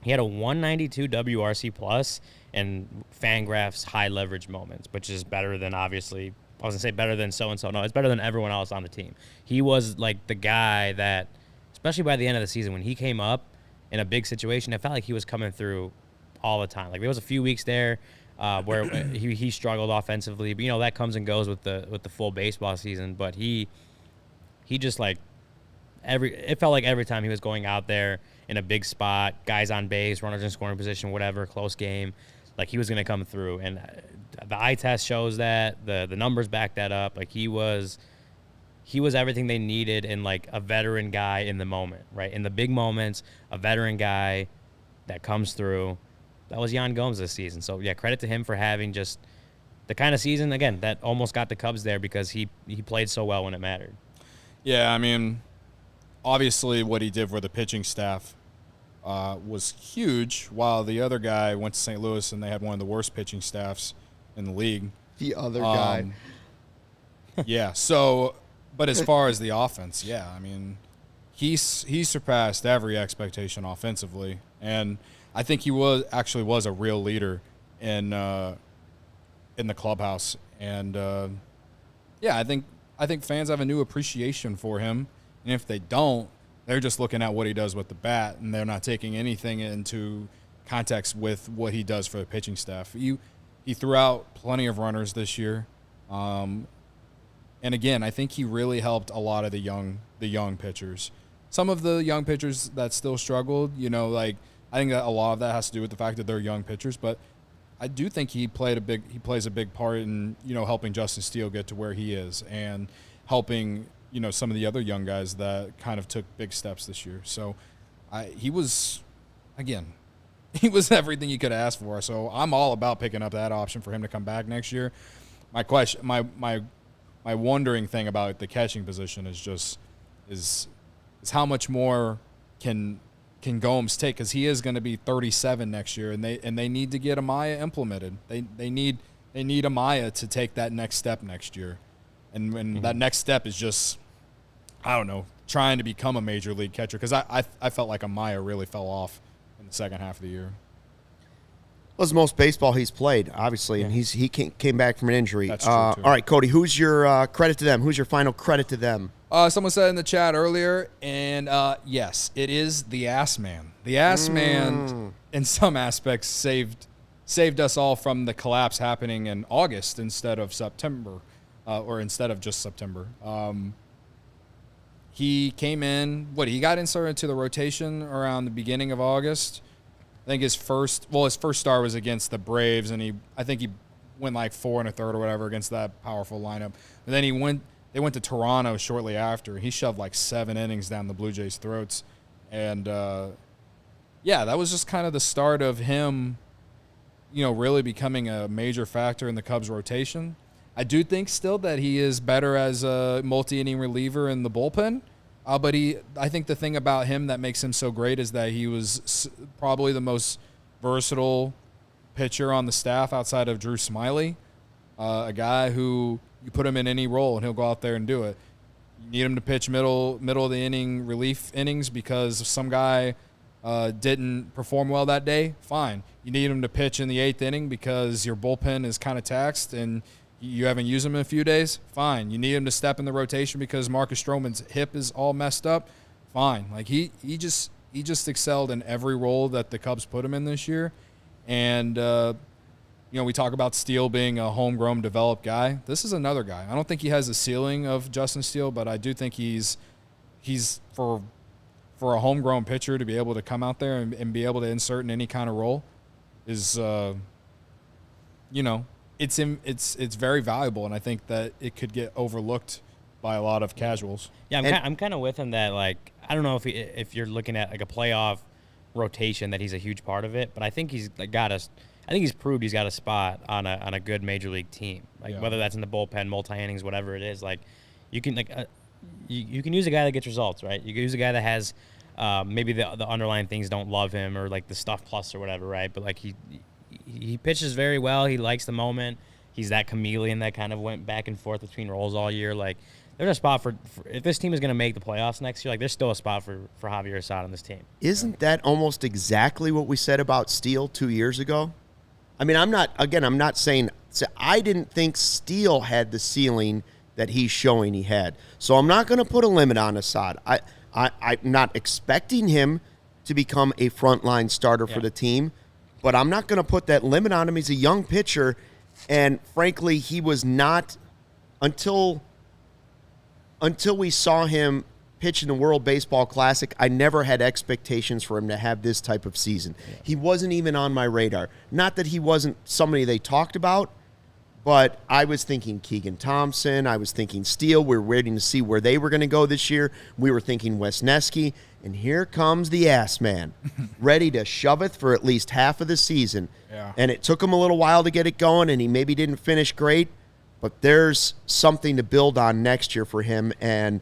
He had a 192 WRC plus and Fangraphs high leverage moments, which is better than obviously. I was gonna say better than so and so. No, it's better than everyone else on the team. He was like the guy that, especially by the end of the season, when he came up in a big situation, it felt like he was coming through all the time. Like there was a few weeks there where he struggled offensively, but that comes and goes with the full baseball season. But he just it felt like every time he was going out there in a big spot, guys on base, runners in scoring position, whatever, close game, like he was going to come through. And the eye test shows that, the numbers back that up. Like he was everything they needed in like a veteran guy in the moment, right? In the big moments, a veteran guy that comes through. That was Yan Gomes this season. So yeah, credit to him for having just the kind of season, again, that almost got the Cubs there because he played so well when it mattered. Yeah, I mean, obviously what he did for the pitching staff was huge, while the other guy went to St. Louis and they had one of the worst pitching staffs in the league. The other guy. Yeah, so, but as far as the offense, yeah, I mean, he surpassed every expectation offensively, and I think he was a real leader in the clubhouse. And I think fans have a new appreciation for him, and if they don't, they're just looking at what he does with the bat, and they're not taking anything into context with what he does for the pitching staff. He threw out plenty of runners this year, and again, I think he really helped a lot of the young pitchers. Some of the young pitchers that still struggled, I think that a lot of that has to do with the fact that they're young pitchers, but I do think he plays a big part in helping Justin Steele get to where he is, and helping some of the other young guys that kind of took big steps this year. So he was everything you could ask for. So I'm all about picking up that option for him to come back next year. My question, my wondering thing about the catching position is how much more can Gomes take, because he is going to be 37 next year, and they need to get Amaya implemented. They need Amaya to take that next step next year, and that next step is just, I don't know, trying to become a major league catcher, because I felt like Amaya really fell off in the second half of the year. Well, it's the most baseball he's played, obviously, and he came back from an injury. That's true, too. All right, Cody, who's your credit to them? Who's your final credit to them? Someone said in the chat earlier, and yes, it is the Ass Man. The Ass Man, in some aspects, saved us all from the collapse happening in August instead of September, or instead of just September. He came in. He got inserted into the rotation around the beginning of August. I think his first start was against the Braves, and I think he went like 4 1/3 or whatever against that powerful lineup. But then they went to Toronto shortly after. He shoved like 7 innings down the Blue Jays' throats. And, that was just kind of the start of him, really becoming a major factor in the Cubs' rotation. I do think still that he is better as a multi-inning reliever in the bullpen. But I think the thing about him that makes him so great is that he was probably the most versatile pitcher on the staff outside of Drew Smyly, a guy who you put him in any role and he'll go out there and do it. You need him to pitch middle of the inning relief innings because some guy didn't perform well that day, fine. You need him to pitch in the 8th inning because your bullpen is kind of taxed and you haven't used him in a few days, fine. You need him to step in the rotation because Marcus Stroman's hip is all messed up, fine. Like he just excelled in every role that the Cubs put him in this year. And we talk about Steele being a homegrown, developed guy. This is another guy. I don't think he has the ceiling of Justin Steele, but I do think he's for a homegrown pitcher to be able to come out there and be able to insert in any kind of role is, it's very valuable, and I think that it could get overlooked by a lot of casuals. Yeah, I'm kind of with him that, like, I don't know if you're looking at like a playoff rotation that he's a huge part of it, but I think he's proved he's got a spot on a good major league team. Like whether that's in the bullpen, multi innings, whatever it is. Like you can you can use a guy that gets results, right? You can use a guy that has maybe the underlying things don't love him or like the stuff plus or whatever, right? But like he pitches very well. He likes the moment. He's that chameleon that kind of went back and forth between roles all year. Like there's a spot for if this team is going to make the playoffs next year, like there's still a spot for Javier Assad on this team. Isn't that almost exactly what we said about Steele 2 years ago? I mean, I'm not saying I didn't think Steele had the ceiling that he's showing he had. So I'm not going to put a limit on Assad. I'm not expecting him to become a frontline starter for the team, but I'm not going to put that limit on him. He's a young pitcher, and frankly, he was not until we saw him pitch in the World Baseball Classic. I never had expectations for him to have this type of season. Yeah. He wasn't even on my radar. Not that he wasn't somebody they talked about, but I was thinking Keegan Thompson. I was thinking Steele. We were waiting to see where they were going to go this year. We were thinking Wesneski. And here comes the ass man, ready to shove it for at least half of the season. Yeah. And it took him a little while to get it going, and he maybe didn't finish great, but there's something to build on next year for him. And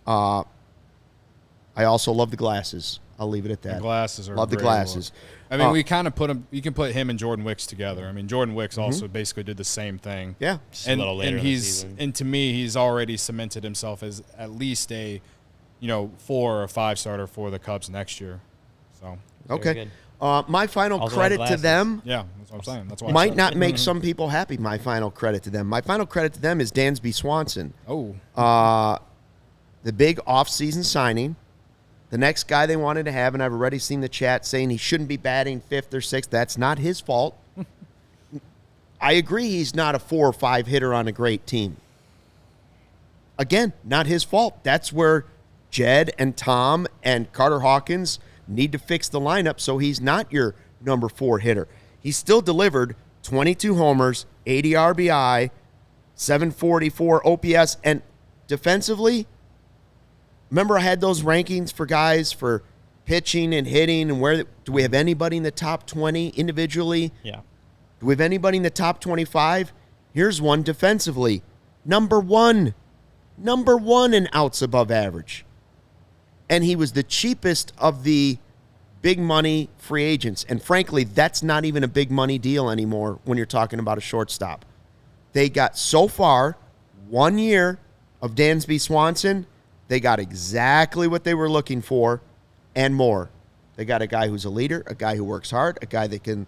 I also love the glasses. I'll leave it at that. The glasses are love the glasses. I mean, we kind of put him. You can put him and Jordan Wicks together. I mean, Jordan Wicks also basically did the same thing. Yeah, just a little later in the season. And to me, he's already cemented himself as at least a 4 or 5 starter for the Cubs next year. So Okay. My final Also credit has to glasses. them yeah, that's what I'm saying. That's why I might said not it. make some people happy. My final credit to them. My final credit to them is Dansby Swanson. Oh, The big offseason signing. The next guy they wanted to have, and I've already seen the chat saying he shouldn't be batting 5th or 6th. That's not his fault. I agree he's not a 4 or 5 hitter on a great team. Again, not his fault. That's where Jed and Tom and Carter Hawkins need to fix the lineup so he's not your number 4 hitter. He still delivered 22 homers, 80 RBI, 744 OPS, and defensively, remember I had those rankings for guys for pitching and hitting and do we have anybody in the top 20 individually? Yeah. Do we have anybody in the top 25? Here's one defensively. Number one in outs above average. And he was the cheapest of the big money free agents. And frankly, that's not even a big money deal anymore when you're talking about a shortstop. They got so far 1 year of Dansby Swanson. They got exactly what they were looking for and more. They got a guy who's a leader, a guy who works hard, a guy they can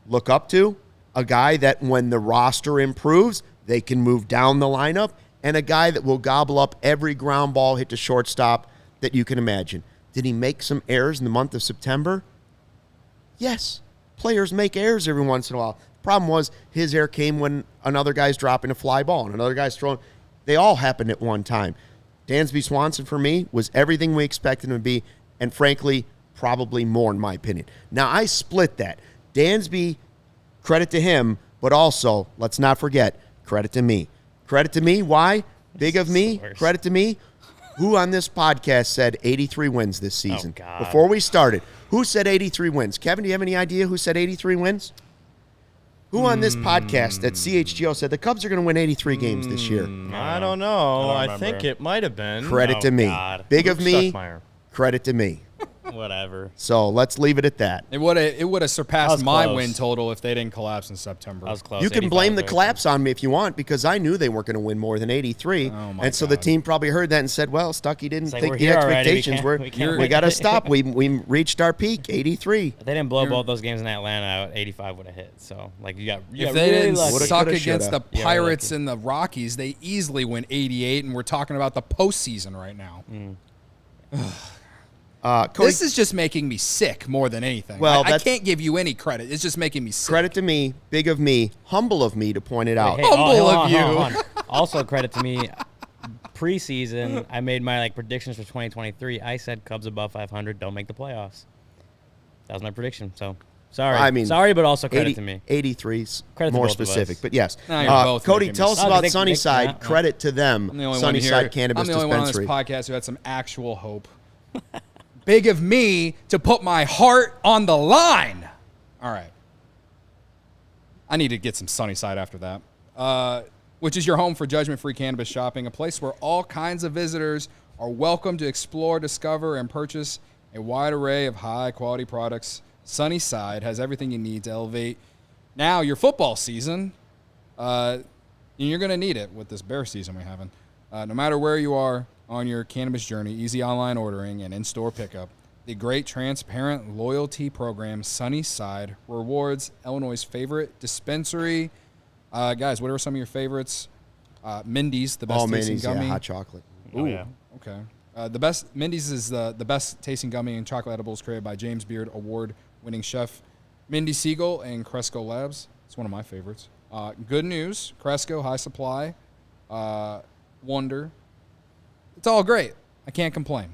look up to, a guy that when the roster improves, they can move down the lineup, and a guy that will gobble up every ground ball hit to shortstop that you can imagine. Did he make some errors in the month of September? Yes. Players make errors every once in a while. The problem was his error came when another guy's dropping a fly ball and another guy's throwing. They all happened at one time. Dansby Swanson, for me, was everything we expected him to be, and frankly, probably more in my opinion. Now, I split that. Dansby, credit to him, but also, let's not forget, credit to me. Credit to me. Why? Big of me. Credit to me. Who on this podcast said 83 wins this season? Oh, God. Before we started, who said 83 wins? Kevin, do you have any idea who said 83 wins? Who on this podcast at CHGO said the Cubs are going to win 83 games this year? I don't know. I I, don't think remember. it might have been. Credit to me. God. Big of Luke me. Stuckmeyer. Credit to me. Whatever. So let's leave it at that. it would have surpassed was my close. win total if they didn't collapse in September. I was close. You can 85 blame the votes. collapse on me if you want because I knew they weren't going to win more than 83. Oh, my and so the God. team probably heard that and said, well, Stucky didn't It's like, think we're the here already. We expectations can't- were. we can't We win. got to stop. We reached our peak, 83. If they didn't blow both those games in Atlanta, 85 would have hit. So, like, you got If really they didn't lucky. Woulda, suck coulda, against the shoulda. Yeah, Pirates lucky. and the Rockies, they easily win 88, and we're talking about the postseason right now. Cody, This is just making me sick more than anything. Well, I that's- can't give you any credit. It's just making me sick. credit to me, big of me, humble of me to point it out. Hey, Humble hold of on, you. hold on. Also, credit to me. Preseason, I made my predictions for 2023. I said Cubs above 500 don't make the playoffs. That was my prediction. So sorry. I mean, sorry, but also credit to me. 83's Credit to more both of specific, us. but yes. Now you're both Cody, making me tell us sick. about Nick- Sunnyside. Nick- Credit to them. I'm the only one Sunnyside here. Cannabis I'm the only Dispensary. one on this podcast who had some actual hope. Big of me to put my heart on the line. All right. I need to get some Sunnyside after that. Which is your home for judgment-free cannabis shopping, a place where all kinds of visitors are welcome to explore, discover, and purchase a wide array of high-quality products. Sunnyside has everything you need to elevate now your football season. And you're going to need it with this bear season we're having. No matter where you are on your cannabis journey, easy online ordering and in-store pickup, the great transparent loyalty program Sunnyside rewards Illinois' favorite dispensary. Guys, what are some of your favorites? Mindy's, the best tasting Mindy's, gummy. yeah, hot chocolate. Oh, yeah. Okay. The best Mindy's is the best tasting gummy and chocolate edibles created by James Beard award-winning chef Mindy Siegel and Cresco Labs. It's one of my favorites. Good news, Cresco, high supply, Wonder. It's all great. I can't complain.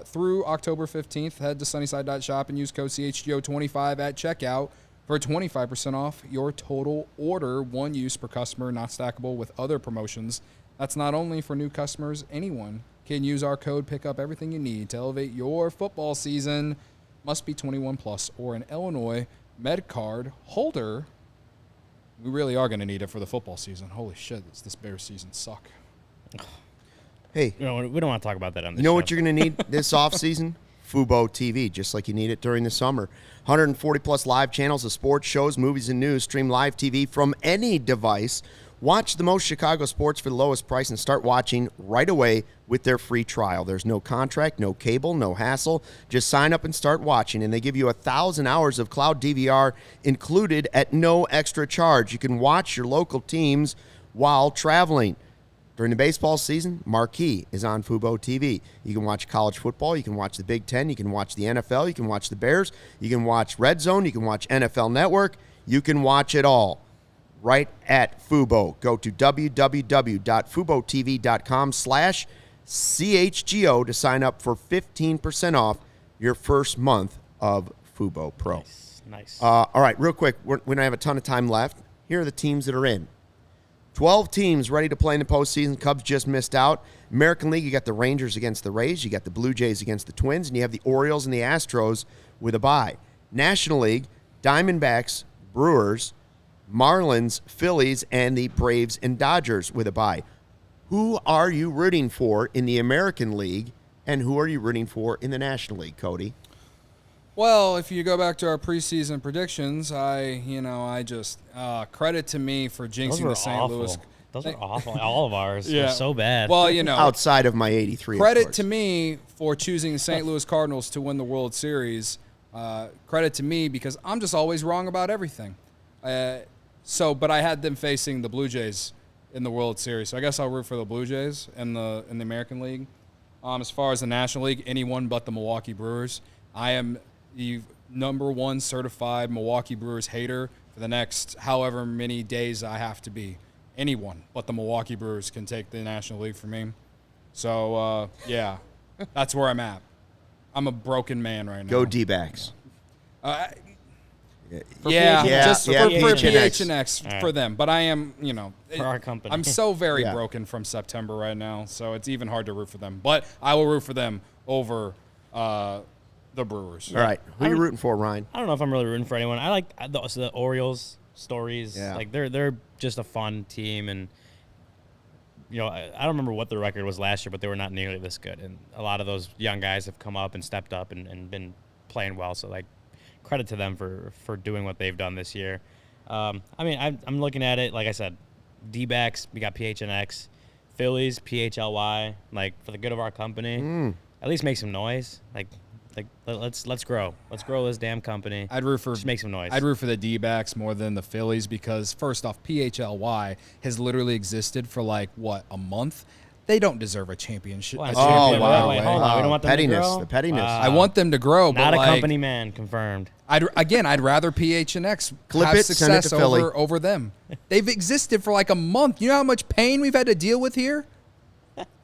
Through October 15th, head to sunnyside.shop and use code CHGO25 at checkout for 25% off your total order. One use per customer, not stackable with other promotions. That's not only for new customers. Anyone can use our code, pick up everything you need to elevate your football season. Must be 21 plus or an Illinois Med Card holder. We really are going to need it for the football season. Holy shit, does this Bears season suck. Hey, We don't want to talk about that on this you know show. what you're going to need this offseason? Fubo TV, just like you need it during the summer. 140 plus live channels of sports, shows, movies, and news. Stream live TV from any device Watch the most Chicago sports for the lowest price and start watching right away with their free trial. There's no contract, no cable, no hassle. Just sign up and start watching, and they give you 1,000 hours of cloud DVR included at no extra charge. You can watch your local teams while traveling. During the baseball season, Marquee is on Fubo TV. You can watch college football. You can watch the Big Ten. You can watch the NFL. You can watch the Bears. You can watch Red Zone. You can watch NFL Network. You can watch it all right at Fubo. Go to www.FuboTV.com/CHGO to sign up for 15% off your first month of Fubo Pro. Nice. All right, real quick. We don't have a ton of time left. Here are the teams that are in. 12 teams ready to play in the postseason. Cubs just missed out. American League, you got the Rangers against the Rays. You got the Blue Jays against the Twins. And you have the Orioles and the Astros with a bye. National League, Diamondbacks, Brewers, Marlins, Phillies, and the Braves and Dodgers with a bye. Who are you rooting for in the American League, and who are you rooting for in the National League, Cody? Well, if you go back to our preseason predictions, credit to me for jinxing the St. Louis. Those are awful. All of ours Yeah. are so bad. Well, outside of my 83. credit to me for choosing the St. Louis Cardinals to win the World Series. Credit to me because I'm just always wrong about everything. But I had them facing the Blue Jays in the World Series, so I guess I'll root for the Blue Jays in the American League. As far as the National League, anyone but the Milwaukee Brewers. I am the number one certified Milwaukee Brewers hater for the next however many days I have to be. Anyone but the Milwaukee Brewers can take the National League for me. So, that's where I'm at. I'm a broken man right now. Go D-backs. For PHNX Right. for them. But I am, For our company. I'm so very broken from September right now, so it's even hard to root for them. But I will root for them over the Brewers. All right. Who are you rooting for, Ryan? I don't know if I'm really rooting for anyone. I like the Orioles stories. Yeah. Like they're just a fun team, and I don't remember what the record was last year, but they were not nearly this good. And a lot of those young guys have come up and stepped up and been playing well. So credit to them for doing what they've done this year. I'm looking at it, like I said, D-backs, we got PHNX, Phillies, PHLY, for the good of our company. At least make some noise. Let's grow. Let's grow this damn company. Just make some noise. I'd root for the D-backs more than the Phillies because, first off, PHLY has literally existed for a month. They don't deserve a championship. Wait, wow. hold on. We don't want them Pettiness. to grow? The pettiness. I want them to grow, but Not a company man, confirmed. I'd rather PHNX Clip have it, send it success to Philly. over them. They've existed for a month. You know how much pain we've had to deal with here?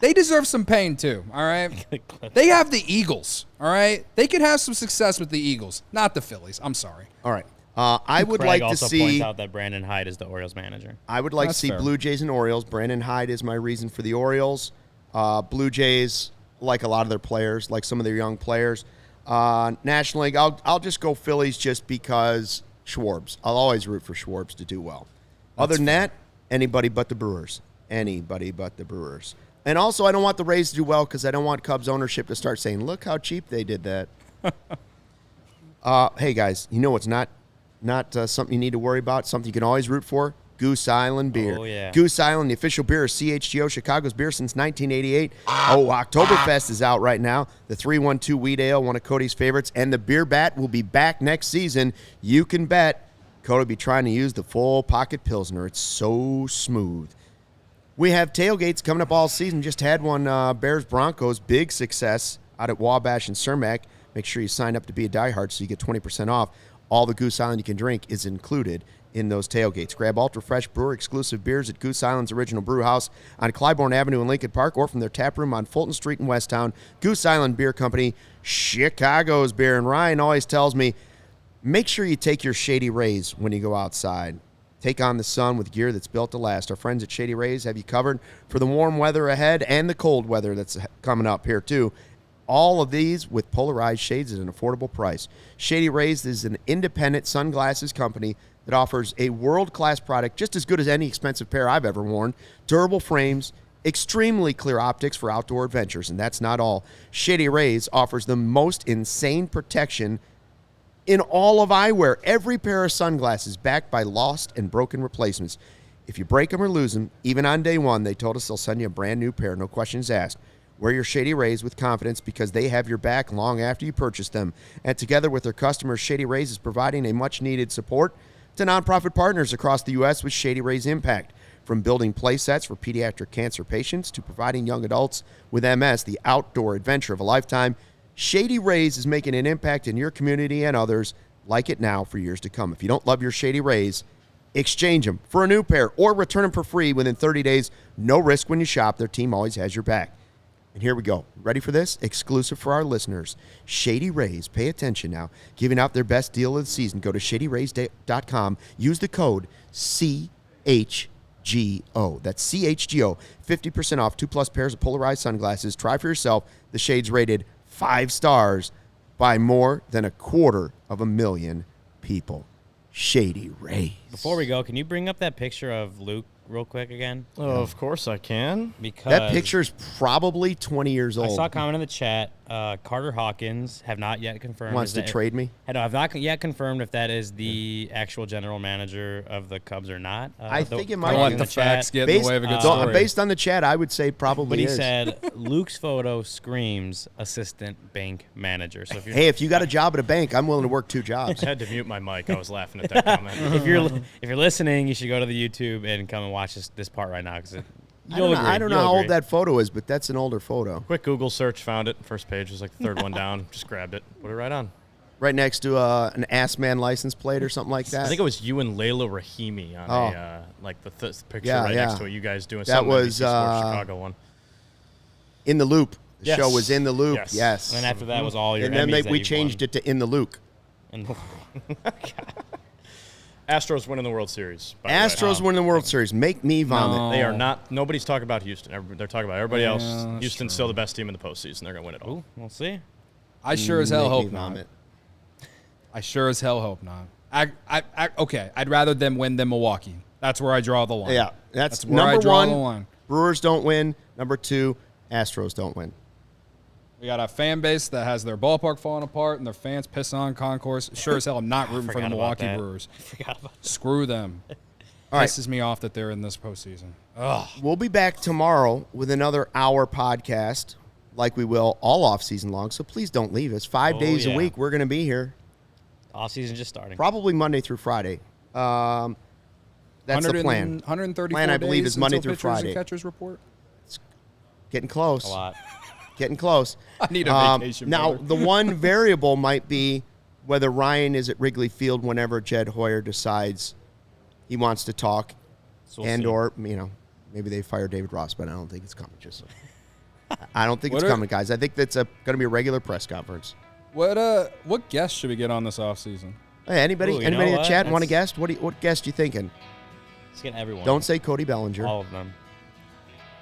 They deserve some pain too, all right? They have the Eagles, all right? They could have some success with the Eagles, not the Phillies. I'm sorry. All right. I would Craig like to also see. points out that Brandon Hyde is the Orioles manager. I would like That's to see fair. Blue Jays and Orioles. Brandon Hyde is my reason for the Orioles. Blue Jays, like a lot of their players, like some of their young players. National League, I'll just go Phillies just because Schwartz. I'll always root for Schwartz to do well. Other than that, anybody but the Brewers. Anybody but the Brewers. And also, I don't want the Rays to do well because I don't want Cubs ownership to start saying, look how cheap they did that. Hey, guys, it's not something you need to worry about, something you can always root for? Goose Island beer. Oh, yeah. Goose Island, the official beer of CHGO, Chicago's beer since 1988. Oktoberfest is out right now. The 312 Wheat Ale, one of Cody's favorites. And the Beer Bat will be back next season. You can bet Cody will be trying to use the full pocket Pilsner. It's so smooth. We have tailgates coming up all season. Just had one, Bears-Broncos, big success out at Wabash and Cermak. Make sure you sign up to be a diehard so you get 20% off. All the Goose Island you can drink is included in those tailgates. Grab Ultra Fresh Brewer exclusive beers at Goose Island's original brew house on Clybourne Avenue in Lincoln Park or from their tap room on Fulton Street in Westtown. Goose Island Beer Company, Chicago's beer. And Ryan always tells me, make sure you take your Shady Rays when you go outside. Take on the sun with gear that's built to last. Our friends at Shady Rays have you covered for the warm weather ahead and the cold weather that's coming up here too. All of these with polarized shades at an affordable price. Shady Rays is an independent sunglasses company that offers a world-class product just as good as any expensive pair I've ever worn. Durable frames, extremely clear optics for outdoor adventures, and that's not all. Shady Rays offers the most insane protection in all of eyewear. Every pair of sunglasses backed by lost and broken replacements. If you break them or lose them, even on day one, they told us they'll send you a brand new pair, no questions asked. Wear your Shady Rays with confidence because they have your back long after you purchase them. And together with their customers, Shady Rays is providing a much-needed support to nonprofit partners across the U.S. with Shady Rays Impact. From building play sets for pediatric cancer patients to providing young adults with MS the outdoor adventure of a lifetime, Shady Rays is making an impact in your community and others like it now for years to come. If you don't love your Shady Rays, exchange them for a new pair or return them for free within 30 days. No risk when you shop. Their team always has your back. And here we go. Ready for this? Exclusive for our listeners. Shady Rays, pay attention now, giving out their best deal of the season. Go to shadyrays.com. Use the code CHGO. That's CHGO. 50% off 2+ pairs of polarized sunglasses. Try for yourself. The shades rated 5 stars by more than 250,000 people. Shady Rays. Before we go, can you bring up that picture of Luke real quick again? Oh, of course I can. Because that picture's probably 20 years old. I saw a comment in the chat. Carter Hawkins have not yet confirmed. Wants to trade me? No, I've not yet confirmed if that is the actual general manager of the Cubs or not. I think it might I be. want the facts get in the way of a good story. Based on the chat, I would say probably But he is. said Luke's photo screams assistant bank manager. So if you got a job at a bank, I'm willing to work 2 jobs. I had to mute my mic. I was laughing at that comment. if you're listening, you should go to the YouTube and come and watch this part right now because I don't know how old that photo is, but that's an older photo. Quick Google search, found it. First page was like the third one down. Just grabbed it, put it right on. Right next to an Ass Man license plate or something like that. I think it was you and Layla Rahimi on the picture next to it. You guys doing that something. Was Chicago one. In the Loop. The Yes. show was In the Loop. Yes. Yes. And then after that was all your And then Emmys that we you've changed won. it to In the Luke. And Astros winning the World Series. By the way. Astros winning the World Series. Make me vomit. No. They are not. Nobody's talking about Houston. They're talking about everybody else. that's Houston's still the best team in the postseason. They're going to win it all. ooh, we'll see. I sure as hell Make me hope not. vomit. I sure as hell hope not. Okay, I'd rather them win than Milwaukee. That's where I draw the line. Yeah, that's where I number draw 1. the line. Brewers don't win. Number 2, Astros don't win. We got a fan base that has their ballpark falling apart and their fans piss on concourse. Sure as hell, I'm not rooting for the Forgot about Milwaukee that. Brewers. I forgot about that. Screw them. All right. Pisses me off that they're in this postseason. Ugh. We'll be back tomorrow with another hour podcast, like we will all off season long. So please don't leave us. 5 days a yeah. week, we're going to be here. Off season just starting. Probably Monday through Friday. That's the plan. 134 Plan, I believe, days is Monday until through pitchers Friday. and catchers report. Getting close. A lot. Getting close. I need a vacation. Now, brother. the one variable might be whether Ryan is at Wrigley Field whenever Jed Hoyer decides he wants to talk, So we'll see. or maybe they fire David Ross, but I don't think it's coming. I don't think it's coming, guys. I think that's going to be a regular press conference. What guests should we get on this offseason? Hey, anybody Ooh, you in know the what? chat want a That's- guest? What guest you thinking? Let's get everyone. Don't say Cody Bellinger. all of them.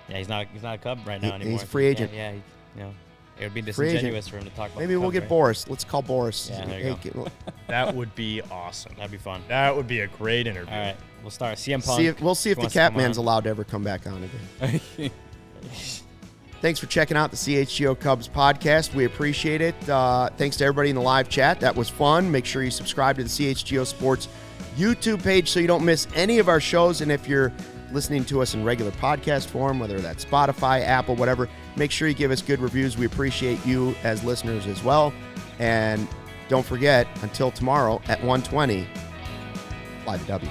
Yeah, he's not a Cub right now He's anymore. a free agent. Yeah, it would be Free agent. disingenuous for him to talk about. Maybe the we'll Cubs, get right? Boris. Let's call Boris. Yeah, there you go. That would be awesome. That'd be fun. That would be a great interview. All right, we'll start. CM Punk. We'll see if the wants to come Catman's on. allowed to ever come back on again. Thanks for checking out the CHGO Cubs podcast. We appreciate it. Thanks to everybody in the live chat. That was fun. Make sure you subscribe to the CHGO Sports YouTube page so you don't miss any of our shows. And if you're listening to us in regular podcast form, whether that's Spotify, Apple, whatever, make sure you give us good reviews. We appreciate you as listeners as well. And don't forget, until tomorrow at 1:20, fly the W.